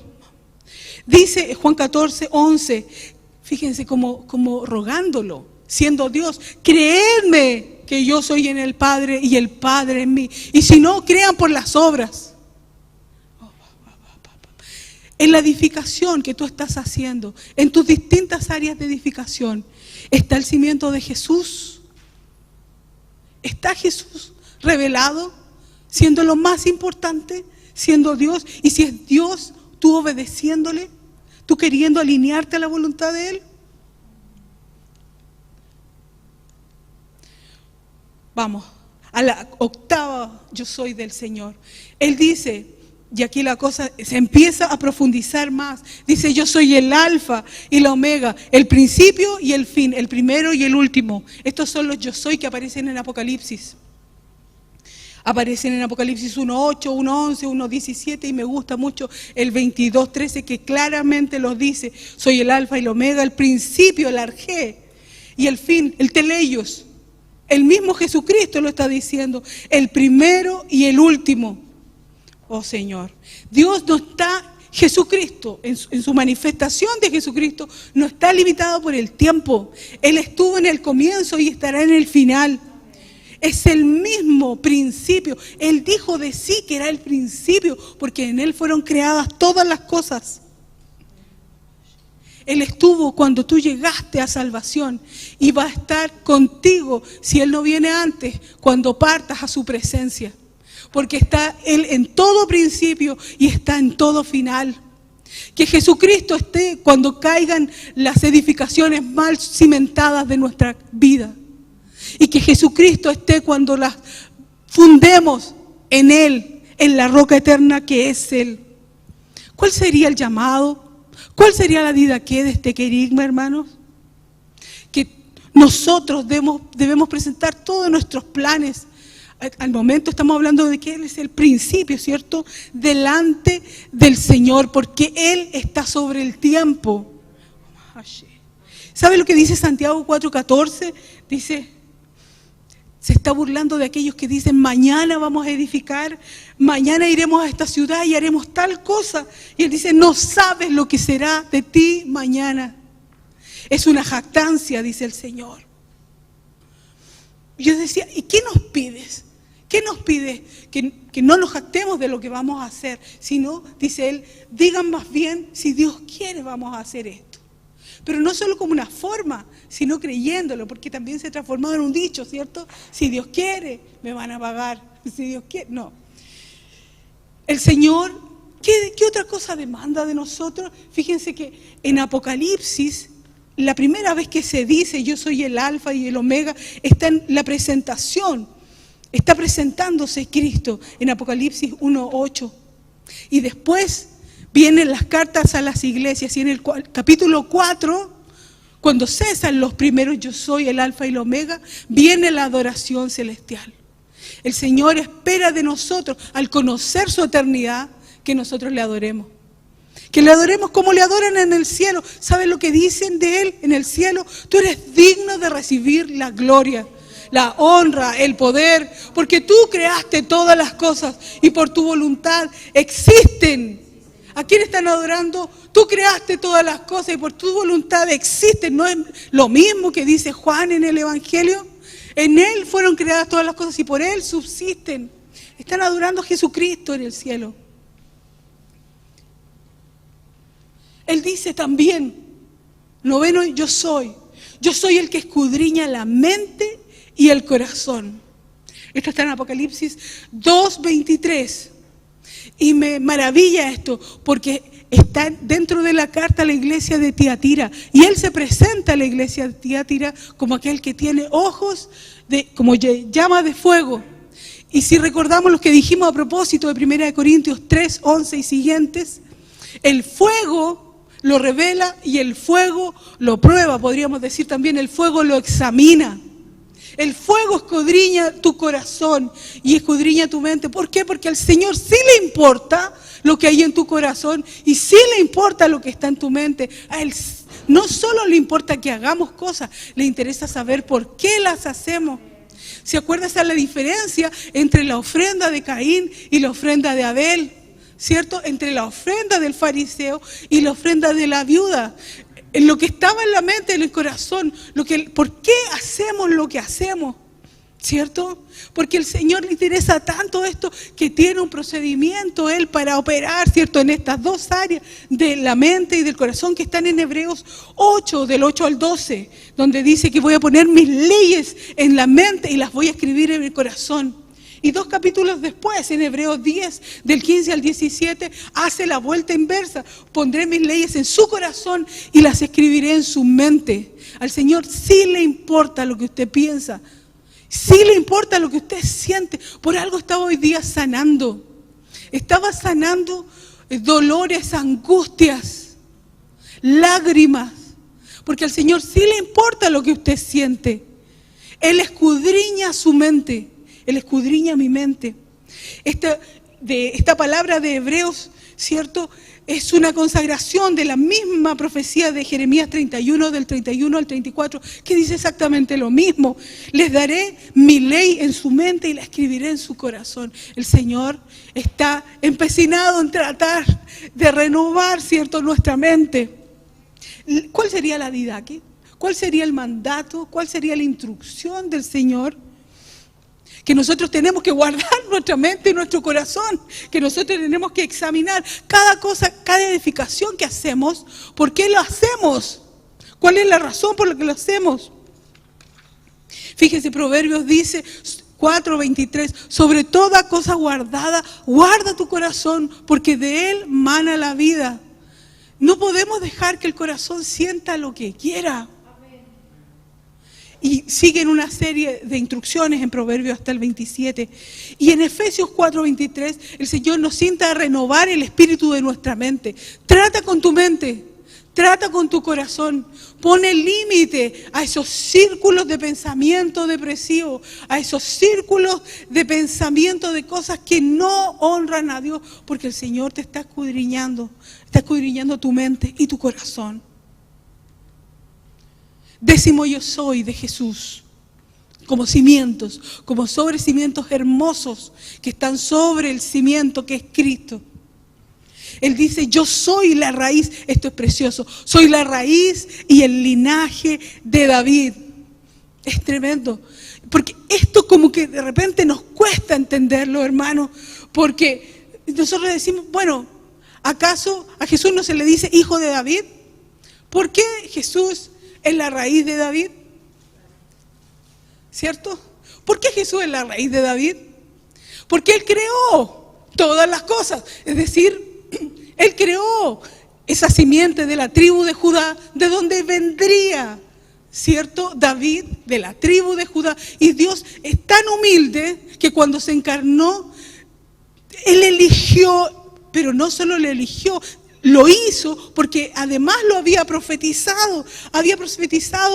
Dice Juan 14:11, fíjense como rogándolo, siendo Dios, creedme que yo soy en el Padre y el Padre en mí, y si no, crean por las obras. En la edificación que tú estás haciendo, en tus distintas áreas de edificación, ¿está el cimiento de Jesús? ¿Está Jesús revelado, siendo lo más importante, siendo Dios? Y si es Dios, tú obedeciéndole, tú queriendo alinearte a la voluntad de Él. Vamos, a la octava yo soy del Señor. Él dice, y aquí la cosa se empieza a profundizar más, dice yo soy el alfa y la omega, el principio y el fin, el primero y el último. Estos son los yo soy que aparecen en Apocalipsis. Aparecen en Apocalipsis 1:8, 1:11, 1:17 y me gusta mucho el 22:13 que claramente los dice, soy el alfa y la omega, el principio, el arjé y el fin, el teleios. El mismo Jesucristo lo está diciendo, el primero y el último. Oh Señor, Dios no está, Jesucristo, en su manifestación de Jesucristo, no está limitado por el tiempo. Él estuvo en el comienzo y estará en el final. Es el mismo principio. Él dijo de sí que era el principio, porque en Él fueron creadas todas las cosas. Él estuvo cuando tú llegaste a salvación y va a estar contigo si Él no viene antes, cuando partas a su presencia. Porque está Él en todo principio y está en todo final. Que Jesucristo esté cuando caigan las edificaciones mal cimentadas de nuestra vida. Y que Jesucristo esté cuando las fundemos en Él, en la roca eterna que es Él. ¿Cuál sería el llamado? ¿Cuál sería la vida que de este querigma, hermanos? Que nosotros debemos presentar todos nuestros planes. Al momento estamos hablando de que Él es el principio, ¿cierto? Delante del Señor, porque Él está sobre el tiempo. ¿Sabe lo que dice Santiago 4:14? Dice, se está burlando de aquellos que dicen, mañana vamos a edificar, mañana iremos a esta ciudad y haremos tal cosa. Y Él dice, no sabes lo que será de ti mañana. Es una jactancia, dice el Señor. Yo decía, ¿y qué nos pides? ¿Qué nos pide? Que no nos jactemos de lo que vamos a hacer, sino, dice Él, digan más bien, si Dios quiere vamos a hacer esto. Pero no solo como una forma, sino creyéndolo, porque también se ha transformado en un dicho, ¿cierto? Si Dios quiere, me van a pagar. Si Dios quiere, no. El Señor, ¿qué otra cosa demanda de nosotros? Fíjense que en Apocalipsis, la primera vez que se dice yo soy el alfa y el omega, está en la presentación. Está presentándose Cristo en Apocalipsis 1:8. Y después vienen las cartas a las iglesias. Y en el capítulo 4, cuando cesan los primeros yo soy el alfa y el omega, viene la adoración celestial. El Señor espera de nosotros, al conocer su eternidad, que nosotros le adoremos. Que le adoremos como le adoran en el cielo. ¿Saben lo que dicen de Él en el cielo? Tú eres digno de recibir la gloria, la honra, el poder, porque tú creaste todas las cosas y por tu voluntad existen. ¿A quién están adorando? Tú creaste todas las cosas y por tu voluntad existen. ¿No es lo mismo que dice Juan en el Evangelio? En Él fueron creadas todas las cosas y por Él subsisten. Están adorando a Jesucristo en el cielo. Él dice también, 9, yo soy el que escudriña la mente y el corazón. Esto está en Apocalipsis 2:23. Y me maravilla esto, porque está dentro de la carta a la iglesia de Tiatira. Y él se presenta a la iglesia de Tiatira como aquel que tiene ojos como llama de fuego. Y si recordamos lo que dijimos a propósito de 1 Corintios 3:11 y siguientes, el fuego lo revela y el fuego lo prueba. Podríamos decir también, el fuego lo examina. El fuego escudriña tu corazón y escudriña tu mente. ¿Por qué? Porque al Señor sí le importa lo que hay en tu corazón y sí le importa lo que está en tu mente. A Él no solo le importa que hagamos cosas, le interesa saber por qué las hacemos. ¿Se acuerdan de la diferencia entre la ofrenda de Caín y la ofrenda de Abel? ¿Cierto? Entre la ofrenda del fariseo y la ofrenda de la viuda. En lo que estaba en la mente, en el corazón, ¿por qué hacemos lo que hacemos? ¿Cierto? Porque el Señor le interesa tanto esto que tiene un procedimiento Él para operar, ¿cierto? En estas dos áreas de la mente y del corazón que están en Hebreos 8, del 8 al 12, donde dice que voy a poner mis leyes en la mente y las voy a escribir en el corazón. Y 2 capítulos después, en Hebreos 10, del 15 al 17, hace la vuelta inversa. Pondré mis leyes en su corazón y las escribiré en su mente. Al Señor sí le importa lo que usted piensa. Sí le importa lo que usted siente. Por algo estaba hoy día sanando. Estaba sanando dolores, angustias, lágrimas. Porque al Señor sí le importa lo que usted siente. Él escudriña su mente. Él escudriña mi mente. Esta palabra de Hebreos, ¿cierto? Es una consagración de la misma profecía de Jeremías 31, del 31 al 34, que dice exactamente lo mismo. Les daré mi ley en su mente y la escribiré en su corazón. El Señor está empecinado en tratar de renovar, ¿cierto?, nuestra mente. ¿Cuál sería la didaqué? ¿Cuál sería el mandato? ¿Cuál sería la instrucción del Señor? Que nosotros tenemos que guardar nuestra mente y nuestro corazón, que nosotros tenemos que examinar cada cosa, cada edificación que hacemos. ¿Por qué lo hacemos? ¿Cuál es la razón por la que lo hacemos? Fíjese, Proverbios dice 4:23, sobre toda cosa guardada, guarda tu corazón, porque de él mana la vida. No podemos dejar que el corazón sienta lo que quiera. Y siguen una serie de instrucciones en Proverbios hasta el 27. Y en Efesios 4:23, el Señor nos invita a renovar el espíritu de nuestra mente. Trata con tu mente, trata con tu corazón. Pone límite a esos círculos de pensamiento depresivo, a esos círculos de pensamiento de cosas que no honran a Dios, porque el Señor te está escudriñando tu mente y tu corazón. 10º yo soy de Jesús, como cimientos, como sobre cimientos hermosos que están sobre el cimiento que es Cristo. Él dice, yo soy la raíz, esto es precioso, soy la raíz y el linaje de David. Es tremendo, porque esto como que de repente nos cuesta entenderlo, hermano, porque nosotros decimos, bueno, ¿acaso a Jesús no se le dice hijo de David? ¿Por qué Jesús es la raíz de David? ¿Cierto? ¿Por qué Jesús es la raíz de David? Porque Él creó todas las cosas. Es decir, Él creó esa simiente de la tribu de Judá, de donde vendría, ¿cierto? David, de la tribu de Judá. Y Dios es tan humilde que cuando se encarnó, Él eligió, pero no solo le eligió, lo hizo porque además lo había profetizado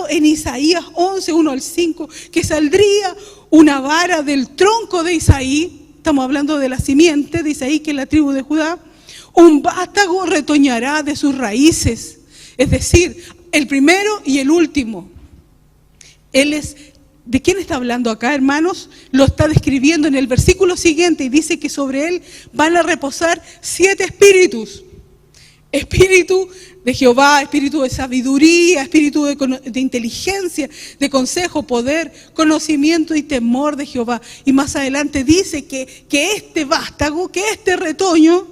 en Isaías 11, 1 al 5, que saldría una vara del tronco de Isaí, estamos hablando de la simiente de Isaí, que es la tribu de Judá, un vástago retoñará de sus raíces, es decir, el primero y el último. ¿De quién está hablando acá, hermanos? Lo está describiendo en el versículo siguiente y dice que sobre él van a reposar 7 espíritus. Espíritu de Jehová, espíritu de sabiduría, espíritu de inteligencia, de consejo, poder, conocimiento y temor de Jehová. Y más adelante dice que este vástago, que este retoño,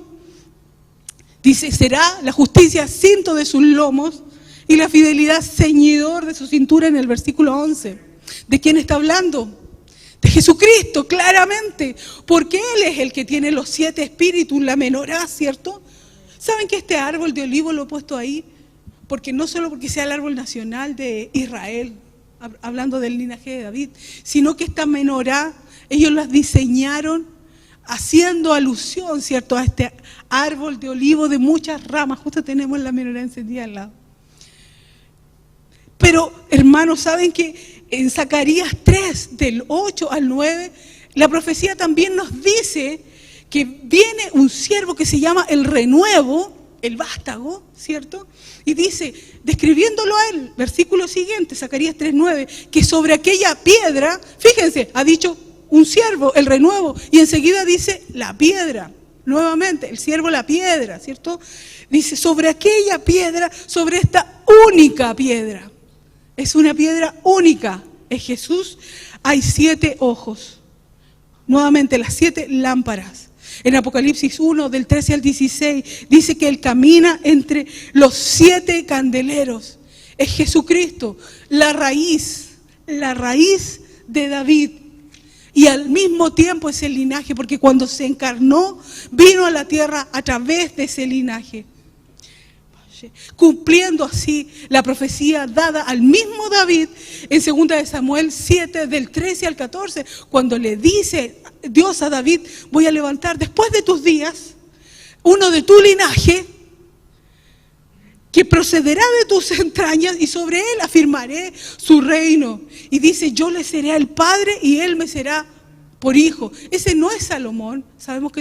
Dice, será la justicia cinto de sus lomos y la fidelidad ceñidor de su cintura en el versículo 11. ¿De quién está hablando? De Jesucristo, claramente, porque Él es el que tiene los 7 espíritus, la menorá, ¿cierto? ¿Saben que este árbol de olivo lo he puesto ahí? Porque no solo porque sea el árbol nacional de Israel, hablando del linaje de David, sino que esta menorá, ellos las diseñaron haciendo alusión, ¿cierto?, a este árbol de olivo de muchas ramas. Justo tenemos la menorá encendida al lado. Pero, hermanos, ¿saben que en Zacarías 3, del 8 al 9, la profecía también nos dice que viene un siervo que se llama el renuevo, el vástago, ¿cierto? Y dice, describiéndolo a él, versículo siguiente, Zacarías 3:9, que sobre aquella piedra, fíjense, ha dicho un siervo, el renuevo, y enseguida dice la piedra, nuevamente, el siervo la piedra, ¿cierto? Dice, sobre aquella piedra, sobre esta única piedra, es una piedra única, es Jesús, hay 7 ojos, nuevamente las 7 lámparas. En Apocalipsis 1, del 13 al 16, dice que Él camina entre los 7 candeleros. Es Jesucristo, la raíz de David. Y al mismo tiempo es el linaje, porque cuando se encarnó, vino a la tierra a través de ese linaje. Cumpliendo así la profecía dada al mismo David en 2 de Samuel 7, del 13 al 14, cuando le dice Dios a David, voy a levantar después de tus días uno de tu linaje que procederá de tus entrañas y sobre él afirmaré su reino. Y dice, yo le seré el padre y él me será por hijo. Ese no es Salomón. ¿Sabemos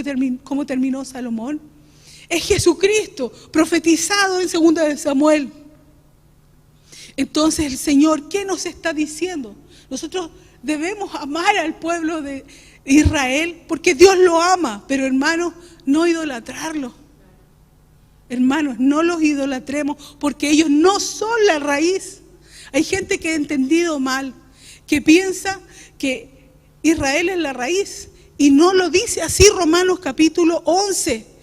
cómo terminó Salomón? Es Jesucristo, profetizado en 2 de Samuel. Entonces el Señor, ¿qué nos está diciendo? Nosotros debemos amar al pueblo de Israel porque Dios lo ama, pero hermanos, no idolatrarlo. Hermanos, no los idolatremos porque ellos no son la raíz. Hay gente que ha entendido mal, que piensa que Israel es la raíz y no lo dice así Romanos capítulo 11.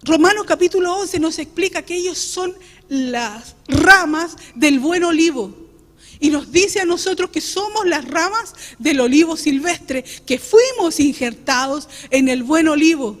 Romanos capítulo 11 nos explica que ellos son las ramas del buen olivo. Y nos dice a nosotros que somos las ramas del olivo silvestre, que fuimos injertados en el buen olivo.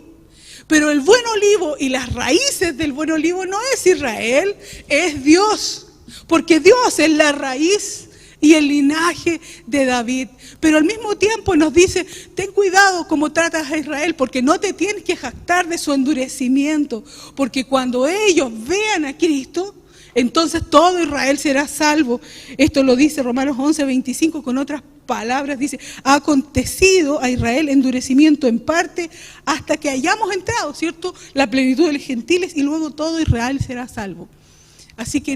Pero el buen olivo y las raíces del buen olivo no es Israel, es Dios. Porque Dios es la raíz y el linaje de David. Pero al mismo tiempo nos dice, ten cuidado cómo tratas a Israel, porque no te tienes que jactar de su endurecimiento, porque cuando ellos vean a Cristo, entonces todo Israel será salvo. Esto lo dice Romanos 11:25, con otras palabras dice, ha acontecido a Israel endurecimiento en parte hasta que hayamos entrado, ¿cierto?, la plenitud de los gentiles y luego todo Israel será salvo. Así que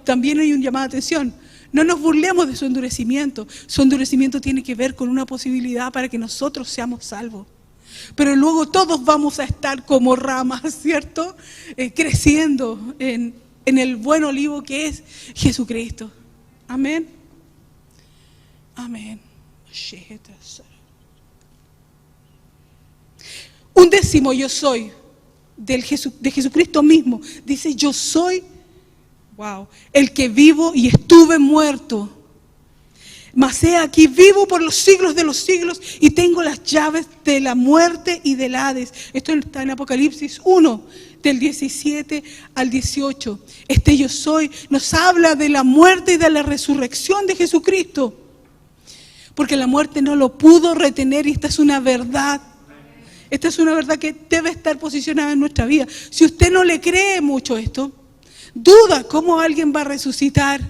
también hay un llamado de atención. No nos burlemos de su endurecimiento. Su endurecimiento tiene que ver con una posibilidad para que nosotros seamos salvos. Pero luego todos vamos a estar como ramas, ¿cierto? Creciendo en el buen olivo que es Jesucristo. Amén. Amén. Un décimo yo soy de Jesucristo mismo. Dice, yo soy el que vivo y estuve muerto, mas he aquí vivo por los siglos de los siglos y tengo las llaves de la muerte y del Hades. Esto está en Apocalipsis 1, del 17 al 18. Este yo soy nos habla de la muerte y de la resurrección de Jesucristo, porque la muerte no lo pudo retener y esta es una verdad. Esta es una verdad que debe estar posicionada en nuestra vida. Si usted no le cree mucho esto, duda cómo alguien va a resucitar,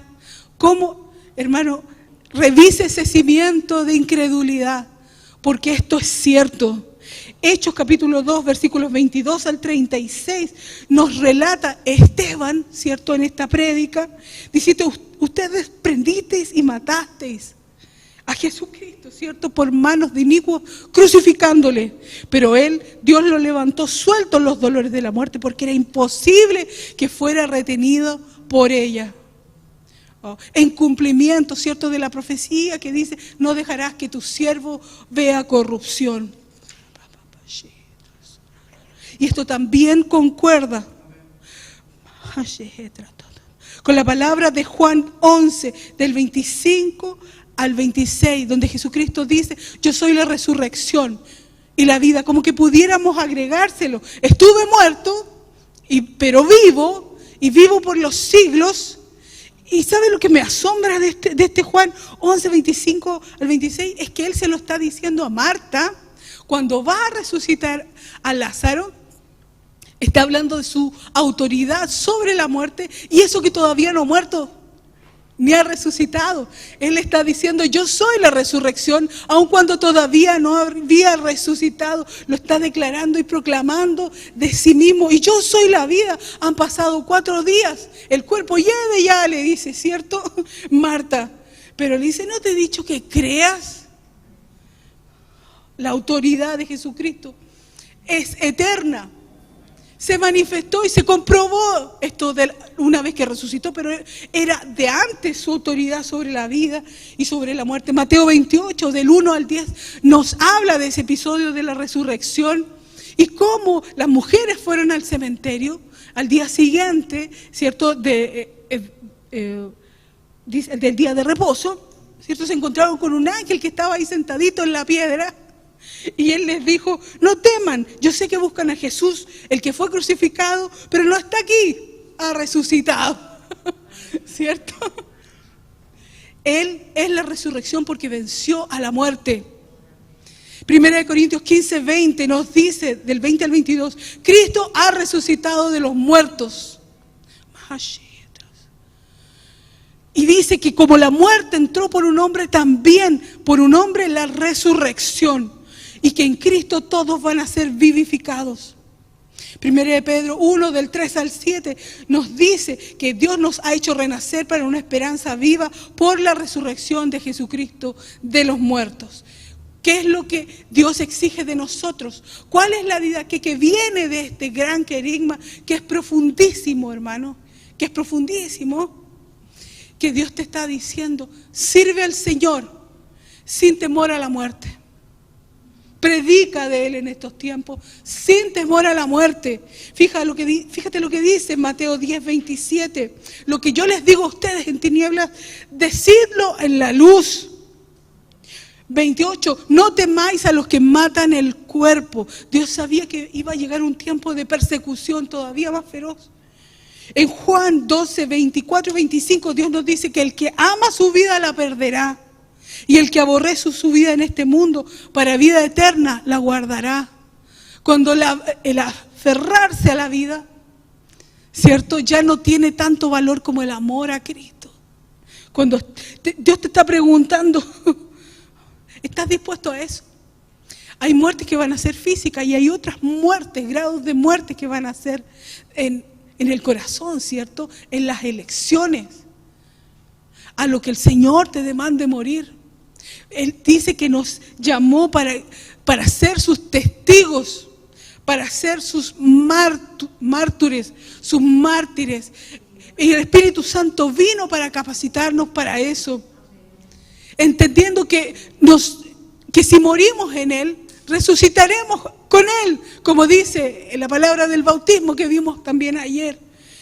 cómo, hermano, revise ese cimiento de incredulidad, porque esto es cierto. Hechos capítulo 2, versículos 22 al 36, nos relata Esteban, ¿cierto?, en esta prédica, dice, ustedes prendisteis y matasteis a Jesucristo, ¿cierto?, por manos de inicuos, crucificándole. Pero él, Dios lo levantó suelto los dolores de la muerte, porque era imposible que fuera retenido por ella. En cumplimiento, ¿cierto?, de la profecía que dice, no dejarás que tu siervo vea corrupción. Y esto también concuerda con la palabra de Juan 11, del 25 al 26, donde Jesucristo dice: yo soy la resurrección y la vida. Como que pudiéramos agregárselo. Estuve muerto, pero vivo, y vivo por los siglos. Y ¿sabe lo que me asombra de este Juan 11, 25 al 26? Es que él se lo está diciendo a Marta cuando va a resucitar a Lázaro. Está hablando de su autoridad sobre la muerte, y eso que todavía no ha muerto ni ha resucitado. Él está diciendo: yo soy la resurrección, aun cuando todavía no había resucitado. Lo está declarando y proclamando de sí mismo. Y yo soy la vida. Han pasado 4 días, el cuerpo hiede ya, le dice, ¿cierto, Marta? Pero le dice: ¿no te he dicho que creas? La autoridad de Jesucristo es eterna. Se manifestó y se comprobó esto una vez que resucitó, pero era de antes su autoridad sobre la vida y sobre la muerte. Mateo 28, del 1 al 10, nos habla de ese episodio de la resurrección y cómo las mujeres fueron al cementerio al día siguiente, ¿cierto?, del día de reposo, ¿cierto? Se encontraron con un ángel que estaba ahí sentadito en la piedra. Y él les dijo: no teman, yo sé que buscan a Jesús, el que fue crucificado, pero no está aquí, ha resucitado. ¿Cierto? Él es la resurrección porque venció a la muerte. 1 Corintios 15, 20 nos dice, del 20 al 22, Cristo ha resucitado de los muertos. Y dice que como la muerte entró por un hombre, también por un hombre la resurrección. Y que en Cristo todos van a ser vivificados. 1 Pedro 1, del 3 al 7, nos dice que Dios nos ha hecho renacer para una esperanza viva por la resurrección de Jesucristo de los muertos. ¿Qué es lo que Dios exige de nosotros? ¿Cuál es la vida que viene de este gran querigma, que es profundísimo, hermano? Que es profundísimo. Que Dios te está diciendo: sirve al Señor sin temor a la muerte. Predica de Él en estos tiempos, sin temor a la muerte. Fíjate lo que dice Mateo 10, 27. Lo que yo les digo a ustedes en tinieblas, decidlo en la luz. 28. No temáis a los que matan el cuerpo. Dios sabía que iba a llegar un tiempo de persecución todavía más feroz. En Juan 12, 24 y 25, Dios nos dice que el que ama su vida la perderá. Y el que aborrece su vida en este mundo, para vida eterna la guardará. Cuando el aferrarse a la vida, ¿cierto?, ya no tiene tanto valor como el amor a Cristo. Cuando Dios te está preguntando: ¿estás dispuesto a eso? Hay muertes que van a ser físicas y hay otras muertes, grados de muerte que van a ser en el corazón, ¿cierto?, en las elecciones. A lo que el Señor te demande morir. Él dice que nos llamó para ser sus testigos, para ser sus mártires, sus mártires. Y el Espíritu Santo vino para capacitarnos para eso. Entendiendo que si morimos en Él, resucitaremos con Él, como dice en la palabra del bautismo que vimos también ayer,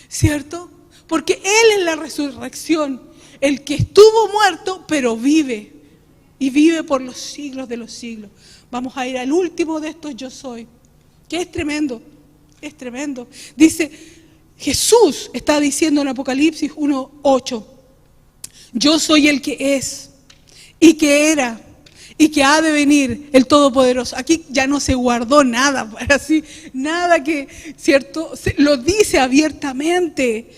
¿cierto? Porque Él es la resurrección, el que estuvo muerto pero vive. Y vive por los siglos de los siglos. Vamos a ir al último de estos yo soy, que es tremendo, es tremendo. Dice, Jesús está diciendo en Apocalipsis 1:8, yo soy el que es, y que era, y que ha de venir, el Todopoderoso. Aquí ya no se guardó nada, así, nada que, ¿cierto? Lo dice abiertamente.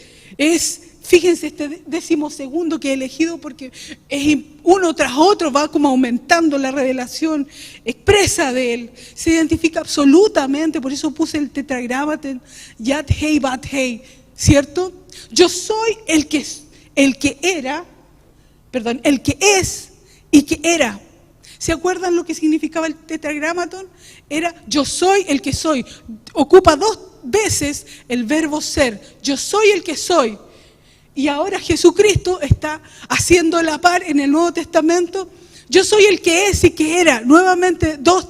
Fíjense este 12º que he elegido porque es uno tras otro, va como aumentando la revelación expresa de Él. Se identifica absolutamente, por eso puse el tetragramaton Yad Hei Bat Hei, ¿cierto? Yo soy el que es y que era. ¿Se acuerdan lo que significaba el tetragramaton? Era yo soy el que soy. Ocupa 2 veces el verbo ser. Yo soy el que soy. Y ahora Jesucristo está haciendo la par en el Nuevo Testamento. Yo soy el que es y que era. Nuevamente dos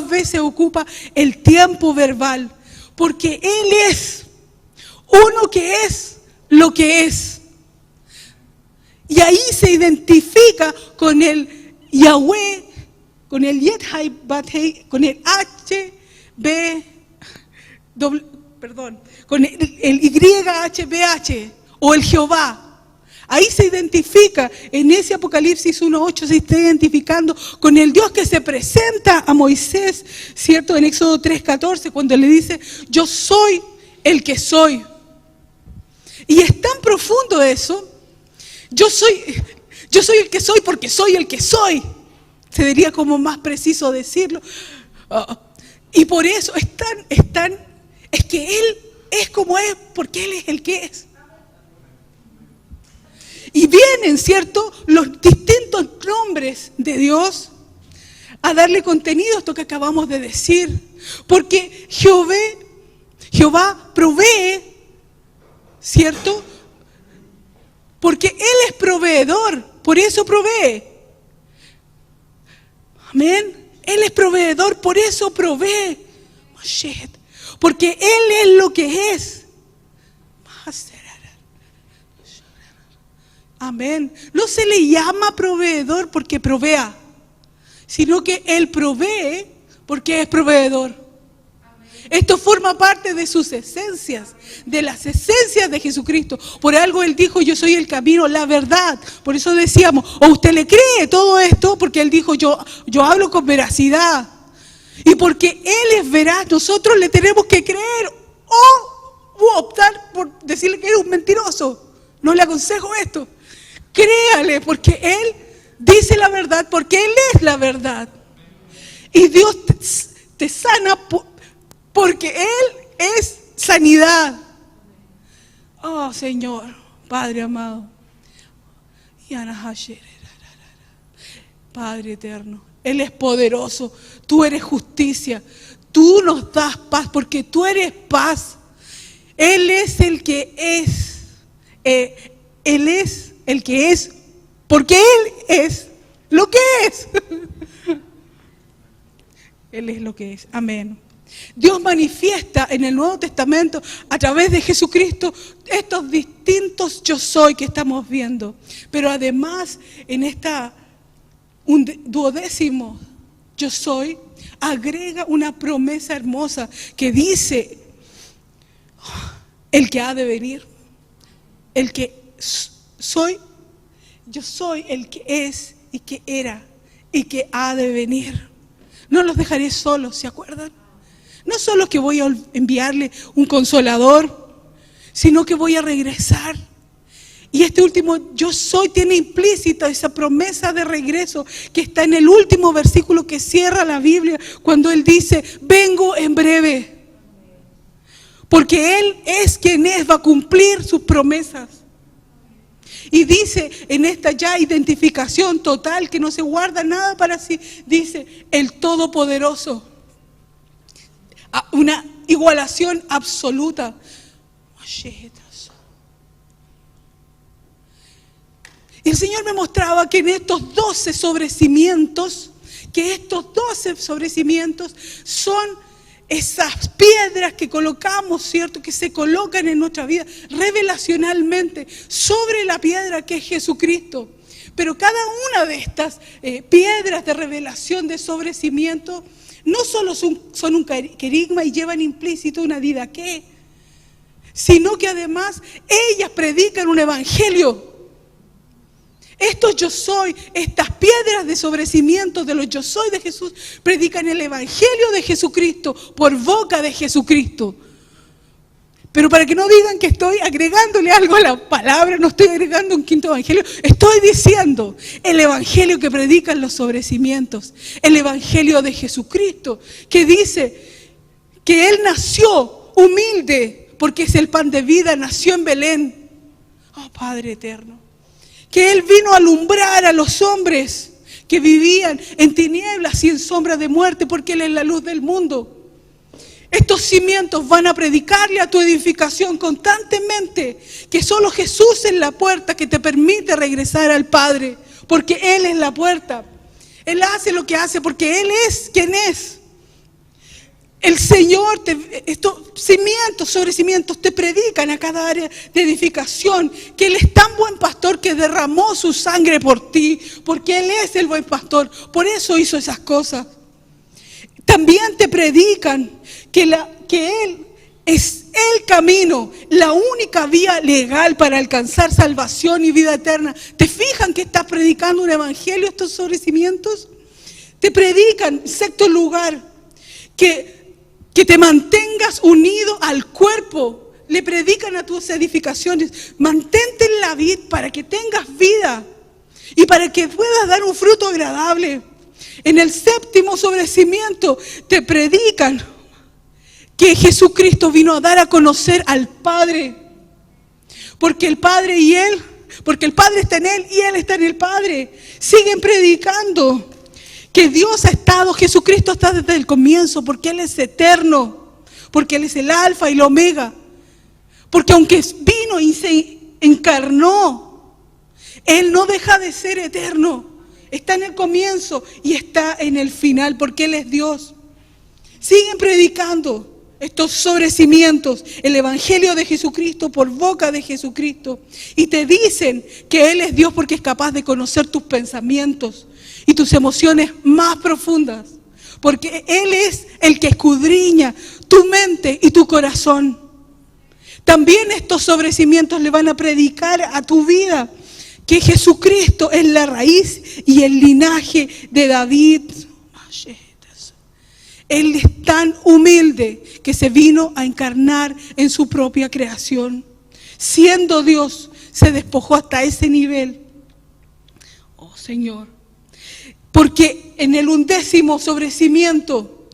veces ocupa el tiempo verbal. porque Él es uno que es lo que es. Y ahí se identifica con el Yahweh, con el Yet-Hai-Bat-Hei, con el con el YHBH o el Jehová. Ahí se identifica, en ese Apocalipsis 1:8 se está identificando con el Dios que se presenta a Moisés, ¿cierto? En Éxodo 3:14, cuando le dice, yo soy el que soy. Y es tan profundo eso, yo soy el que soy porque soy el que soy. Se diría como más preciso decirlo. Y por eso es que Él es como es, porque Él es el que es. Y vienen, ¿cierto?, los distintos nombres de Dios a darle contenido a esto que acabamos de decir. Porque Jehová provee, ¿cierto? Porque Él es proveedor, por eso provee. Amén. Él es proveedor, por eso provee. Porque Él es lo que es. Amén. No se le llama proveedor porque provea, sino que Él provee porque es proveedor. Esto forma parte de sus esencias, de las esencias de Jesucristo. Por algo Él dijo, yo soy el camino, la verdad. Por eso decíamos, o usted le cree todo esto, porque Él dijo, yo hablo con veracidad. Y porque Él es veraz, nosotros le tenemos que creer o optar por decirle que eres un mentiroso. No le aconsejo esto. Créale, porque Él dice la verdad, porque Él es la verdad. Y Dios te sana porque Él es sanidad. Oh Señor, Padre amado, Padre eterno, Él es poderoso, tú eres justicia, tú nos das paz porque tú eres paz. Él es el que es, Él es el que es, porque Él es lo que es. Él es lo que es, amén. Dios manifiesta en el Nuevo Testamento a través de Jesucristo estos distintos yo soy que estamos viendo. Pero además en un 12º yo soy, agrega una promesa hermosa que dice, el que ha de venir, el que yo soy el que es y que era y que ha de venir. No los dejaré solos, ¿se acuerdan? No solo que voy a enviarle un consolador, sino que voy a regresar. Y este último yo soy tiene implícita esa promesa de regreso que está en el último versículo que cierra la Biblia, cuando Él dice, vengo en breve. Porque Él es quien es, va a cumplir sus promesas. Y dice en esta ya identificación total, que no se guarda nada para sí, dice el Todopoderoso. Una igualación absoluta. Y el Señor me mostraba que en estos 12 sobrecimientos, son esas piedras que colocamos, ¿cierto? Que se colocan en nuestra vida revelacionalmente sobre la piedra que es Jesucristo. Pero cada una de estas piedras de revelación, de sobrecimiento, no solo son un querigma y llevan implícito una didaqué, sino que además ellas predican un evangelio. Estos yo soy, estas piedras de sobrecimiento de los yo soy de Jesús, predican el evangelio de Jesucristo por boca de Jesucristo. Pero para que no digan que estoy agregándole algo a la palabra, no estoy agregando un quinto evangelio, estoy diciendo el evangelio que predican los sobrecimientos, el evangelio de Jesucristo, que dice que Él nació humilde porque es el pan de vida, nació en Belén. Oh Padre eterno. Que Él vino a alumbrar a los hombres que vivían en tinieblas y en sombra de muerte, porque Él es la luz del mundo. Estos cimientos van a predicarle a tu edificación constantemente que solo Jesús es la puerta que te permite regresar al Padre, porque Él es la puerta. Él hace lo que hace porque Él es quien es. El Señor, estos cimientos sobre cimientos te predican a cada área de edificación que Él es tan buen pastor que derramó su sangre por ti, porque Él es el buen pastor, por eso hizo esas cosas. También te predican que Él es el camino, la única vía legal para alcanzar salvación y vida eterna. ¿Te fijan que estás predicando un evangelio estos sobre cimientos? Te predican, en sexto lugar, que te mantengas unido al cuerpo. Le predican a tus edificaciones, mantente en la vid para que tengas vida y para que puedas dar un fruto agradable. En el séptimo sobre cimiento te predican que Jesucristo vino a dar a conocer al Padre, porque el Padre está en Él y Él está en el Padre. Siguen predicando que Dios ha estado, Jesucristo está desde el comienzo, porque Él es eterno, porque Él es el alfa y el omega, porque aunque vino y se encarnó, Él no deja de ser eterno, está en el comienzo y está en el final, porque Él es Dios. Siguen predicando estos sobre cimientos, el evangelio de Jesucristo por boca de Jesucristo, y te dicen que Él es Dios porque es capaz de conocer tus pensamientos y tus emociones más profundas, porque Él es el que escudriña tu mente y tu corazón. También estos sobre cimientos le van a predicar a tu vida que Jesucristo es la raíz y el linaje de David. Él es tan humilde que se vino a encarnar en su propia creación. Siendo Dios, se despojó hasta ese nivel. Oh Señor. Porque en el 11º sobre cimiento,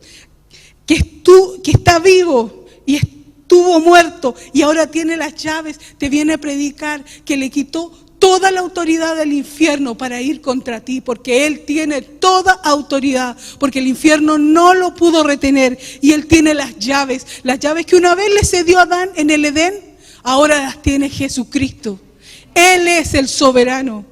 que está vivo y estuvo muerto y ahora tiene las llaves, te viene a predicar que le quitó toda la autoridad del infierno para ir contra ti, porque Él tiene toda autoridad, porque el infierno no lo pudo retener y Él tiene las llaves que una vez le cedió a Adán en el Edén, ahora las tiene Jesucristo. Él es el soberano.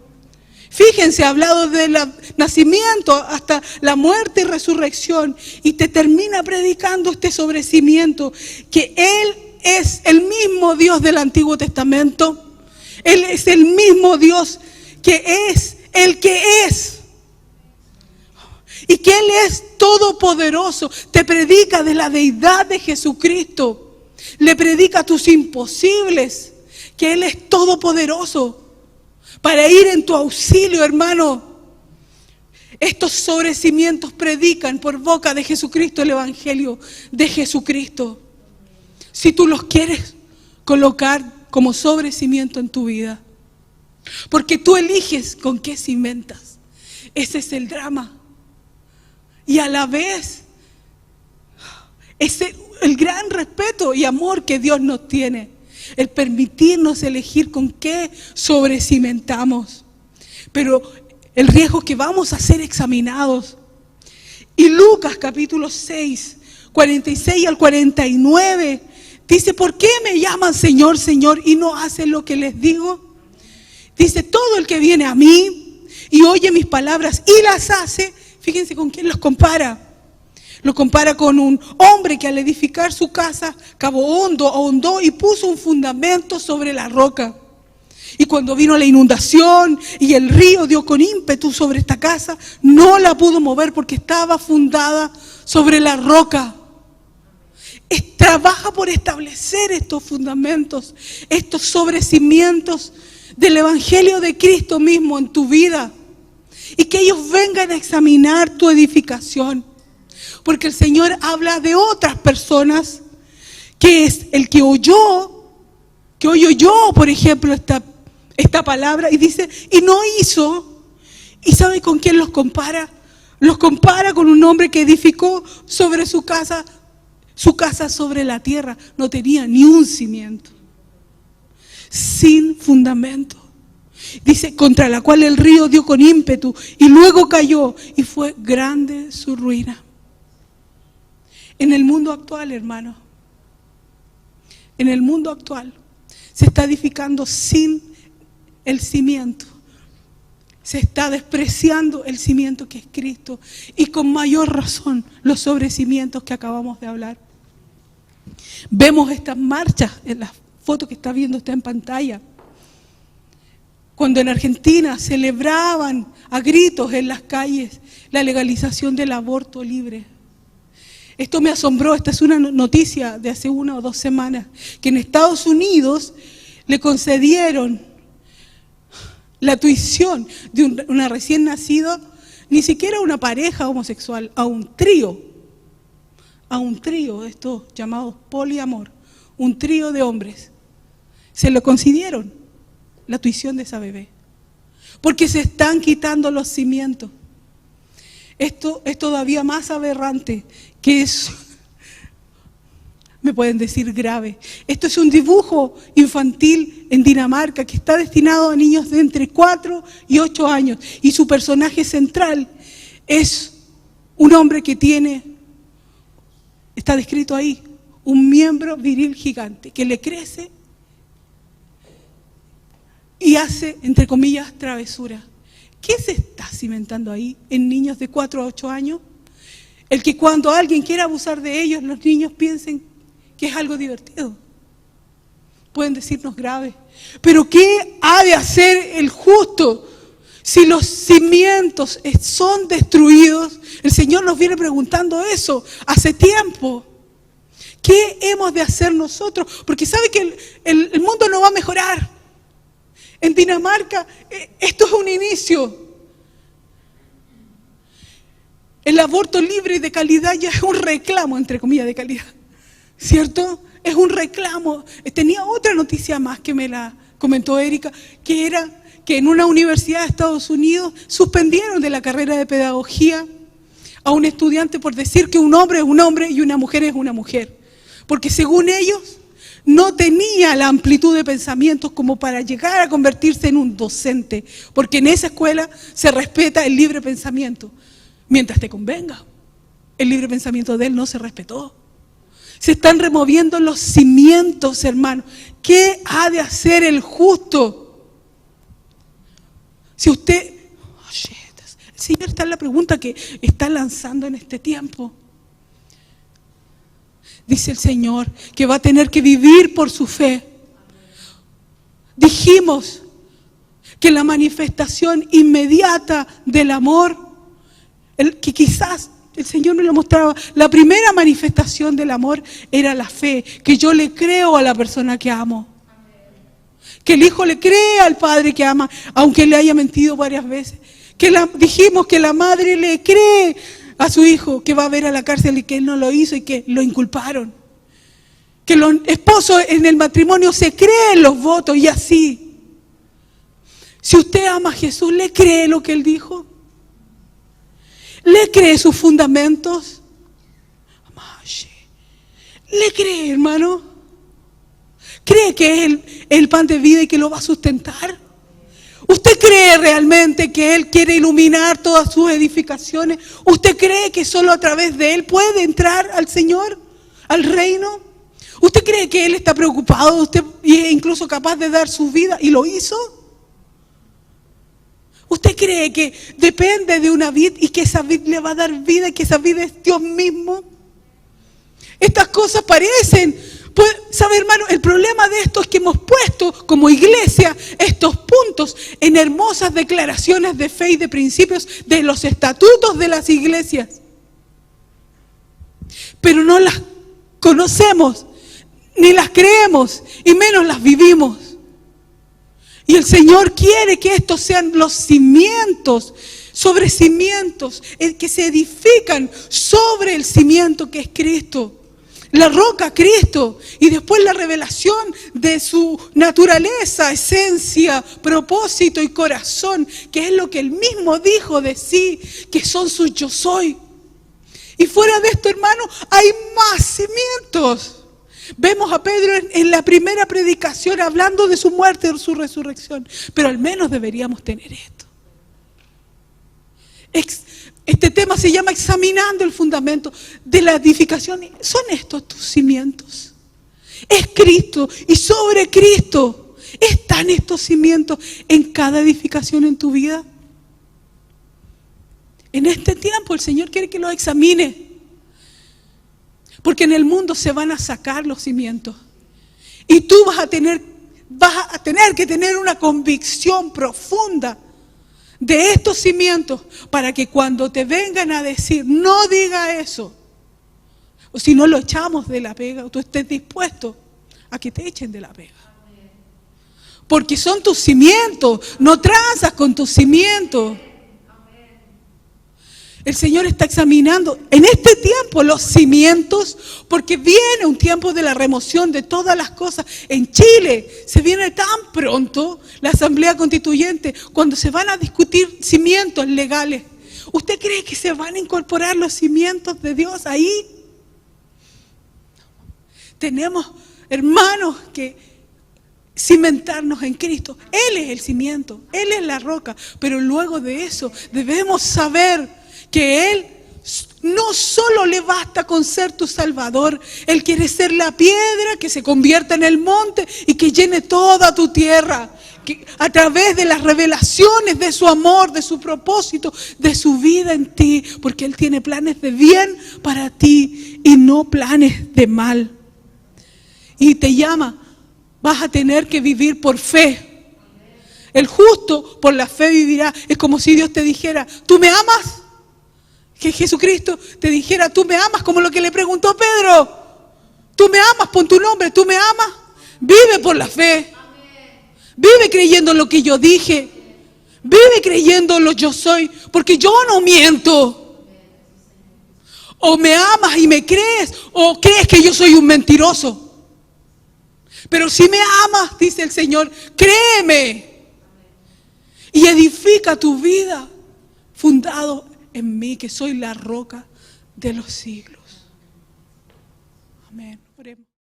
Fíjense, ha hablado del nacimiento hasta la muerte y resurrección, y te termina predicando este sobrecimiento, que Él es el mismo Dios del Antiguo Testamento. Él es el mismo Dios que es el que es. Y que Él es todopoderoso. Te predica de la deidad de Jesucristo. Le predica a tus imposibles que Él es todopoderoso para ir en tu auxilio, hermano. Estos sobrecimientos predican por boca de Jesucristo el evangelio de Jesucristo. Si tú los quieres colocar como sobrecimiento en tu vida, porque tú eliges con qué cimentas. Ese es el drama. Y a la vez es el gran respeto y amor que Dios nos tiene, el permitirnos elegir con qué sobrecimentamos. Pero el riesgo es que vamos a ser examinados. Y Lucas capítulo 6, 46 al 49 dice: ¿por qué me llaman Señor, Señor y no hacen lo que les digo? Dice: todo el que viene a mí y oye mis palabras y las hace. Fíjense con quién los compara. Lo compara con un hombre que al edificar su casa cavó hondo, ahondó y puso un fundamento sobre la roca. Y cuando vino la inundación y el río dio con ímpetu sobre esta casa, no la pudo mover porque estaba fundada sobre la roca. Trabaja por establecer estos fundamentos, estos sobrecimientos del evangelio de Cristo mismo en tu vida, y que ellos vengan a examinar tu edificación, porque el Señor habla de otras personas, que es el que oyó por ejemplo esta palabra y dice y no hizo. ¿Y sabe con quién los compara? Los compara con un hombre que edificó sobre su casa sobre la tierra, no tenía ni un cimiento, sin fundamento. Dice: contra la cual el río dio con ímpetu y luego cayó y fue grande su ruina. En el mundo actual, hermano, en el mundo actual se está edificando sin el cimiento, se está despreciando el cimiento que es Cristo, y con mayor razón los sobrecimientos que acabamos de hablar. Vemos estas marchas en la foto que está viendo usted en pantalla, cuando en Argentina celebraban a gritos en las calles la legalización del aborto libre. Esto me asombró. Esta es una noticia de hace 1 o 2 semanas, que en Estados Unidos le concedieron la tuición de una recién nacida, ni siquiera una pareja homosexual, a un trío, estos llamados poliamor, un trío de hombres. Se lo concedieron la tuición de esa bebé, porque se están quitando los cimientos. Esto es todavía más aberrante que eso. Me pueden decir grave. Esto es un dibujo infantil en Dinamarca que está destinado a niños de entre 4 y 8 años. Y su personaje central es un hombre que tiene, está descrito ahí, un miembro viril gigante que le crece y hace, entre comillas, travesura. ¿Qué se está cimentando ahí en niños de 4 a 8 años? El que cuando alguien quiera abusar de ellos, los niños piensen que es algo divertido. Pueden decirnos grave. Pero ¿qué ha de hacer el justo si los cimientos son destruidos? El Señor nos viene preguntando eso hace tiempo. ¿Qué hemos de hacer nosotros? Porque sabe que el mundo no va a mejorar. En Dinamarca, esto es un inicio. El aborto libre y de calidad ya es un reclamo, entre comillas, de calidad. ¿Cierto? Es un reclamo. Tenía otra noticia más que me la comentó Erika, que era que en una universidad de Estados Unidos suspendieron de la carrera de pedagogía a un estudiante por decir que un hombre es un hombre y una mujer es una mujer. Porque según ellos, no tenía la amplitud de pensamientos como para llegar a convertirse en un docente, porque en esa escuela se respeta el libre pensamiento, mientras te convenga. El libre pensamiento de él no se respetó. Se están removiendo los cimientos, hermano. ¿Qué ha de hacer el justo? Si usted... el Señor está en la pregunta que está lanzando en este tiempo. Dice el Señor que va a tener que vivir por su fe. Dijimos que la manifestación inmediata del amor, que quizás el Señor me lo mostraba, la primera manifestación del amor era la fe, que yo le creo a la persona que amo. Que el hijo le cree al padre que ama, aunque le haya mentido varias veces. Dijimos que la madre le cree a su hijo que va a ver a la cárcel y que él no lo hizo y que lo inculparon. Que los esposos en el matrimonio se creen los votos y así. Si usted ama a Jesús, ¿le cree lo que Él dijo? ¿Le cree sus fundamentos? ¿Le cree, hermano? ¿Cree que es el pan de vida y que lo va a sustentar? ¿Usted cree realmente que Él quiere iluminar todas sus edificaciones? ¿Usted cree que solo a través de Él puede entrar al Señor, al reino? ¿Usted cree que Él está preocupado de usted y es incluso capaz de dar su vida y lo hizo? ¿Usted cree que depende de una vid y que esa vid le va a dar vida y que esa vid es Dios mismo? Estas cosas parecen... ¿Sabe, hermano? El problema de esto es que hemos puesto como iglesia estos puntos en hermosas declaraciones de fe y de principios de los estatutos de las iglesias. Pero no las conocemos, ni las creemos, y menos las vivimos. Y el Señor quiere que estos sean los cimientos, sobre cimientos, que se edifican sobre el cimiento que es Cristo. La roca, Cristo, y después la revelación de su naturaleza, esencia, propósito y corazón, que es lo que Él mismo dijo de sí, que son sus yo soy. Y fuera de esto, hermano, hay más cimientos. Vemos a Pedro en la primera predicación hablando de su muerte y de su resurrección, pero al menos deberíamos tener esto. Este tema se llama examinando el fundamento de la edificación. ¿Son estos tus cimientos? Es Cristo y sobre Cristo están estos cimientos en cada edificación en tu vida. En este tiempo el Señor quiere que lo examine. Porque en el mundo se van a sacar los cimientos. Y tú vas a tener que tener una convicción profunda de estos cimientos para que cuando te vengan a decir, no diga eso, o si no lo echamos de la pega, o tú estés dispuesto a que te echen de la pega. Porque son tus cimientos, no transas con tus cimientos. El Señor está examinando en este tiempo los cimientos, porque viene un tiempo de la remoción de todas las cosas. En Chile se viene tan pronto la Asamblea Constituyente, cuando se van a discutir cimientos legales. ¿Usted cree que se van a incorporar los cimientos de Dios ahí? Tenemos, hermanos, que cimentarnos en Cristo. Él es el cimiento, Él es la roca, pero luego de eso debemos saber que Él no solo le basta con ser tu Salvador, Él quiere ser la piedra que se convierta en el monte y que llene toda tu tierra, que a través de las revelaciones de su amor, de su propósito, de su vida en ti, porque Él tiene planes de bien para ti y no planes de mal. Y te llama, vas a tener que vivir por fe. El justo por la fe vivirá. Es como si Dios te dijera, ¿tú me amas? Que Jesucristo te dijera, ¿tú me amas? Como lo que le preguntó Pedro. ¿Tú me amas? Pon tu nombre, ¿tú me amas? Vive por la fe. Vive creyendo lo que yo dije. Vive creyendo lo yo soy, porque yo no miento. O me amas y me crees, o crees que yo soy un mentiroso. Pero si me amas, dice el Señor, créeme y edifica tu vida fundado en mí, que soy la roca de los siglos. Amén. Oremos.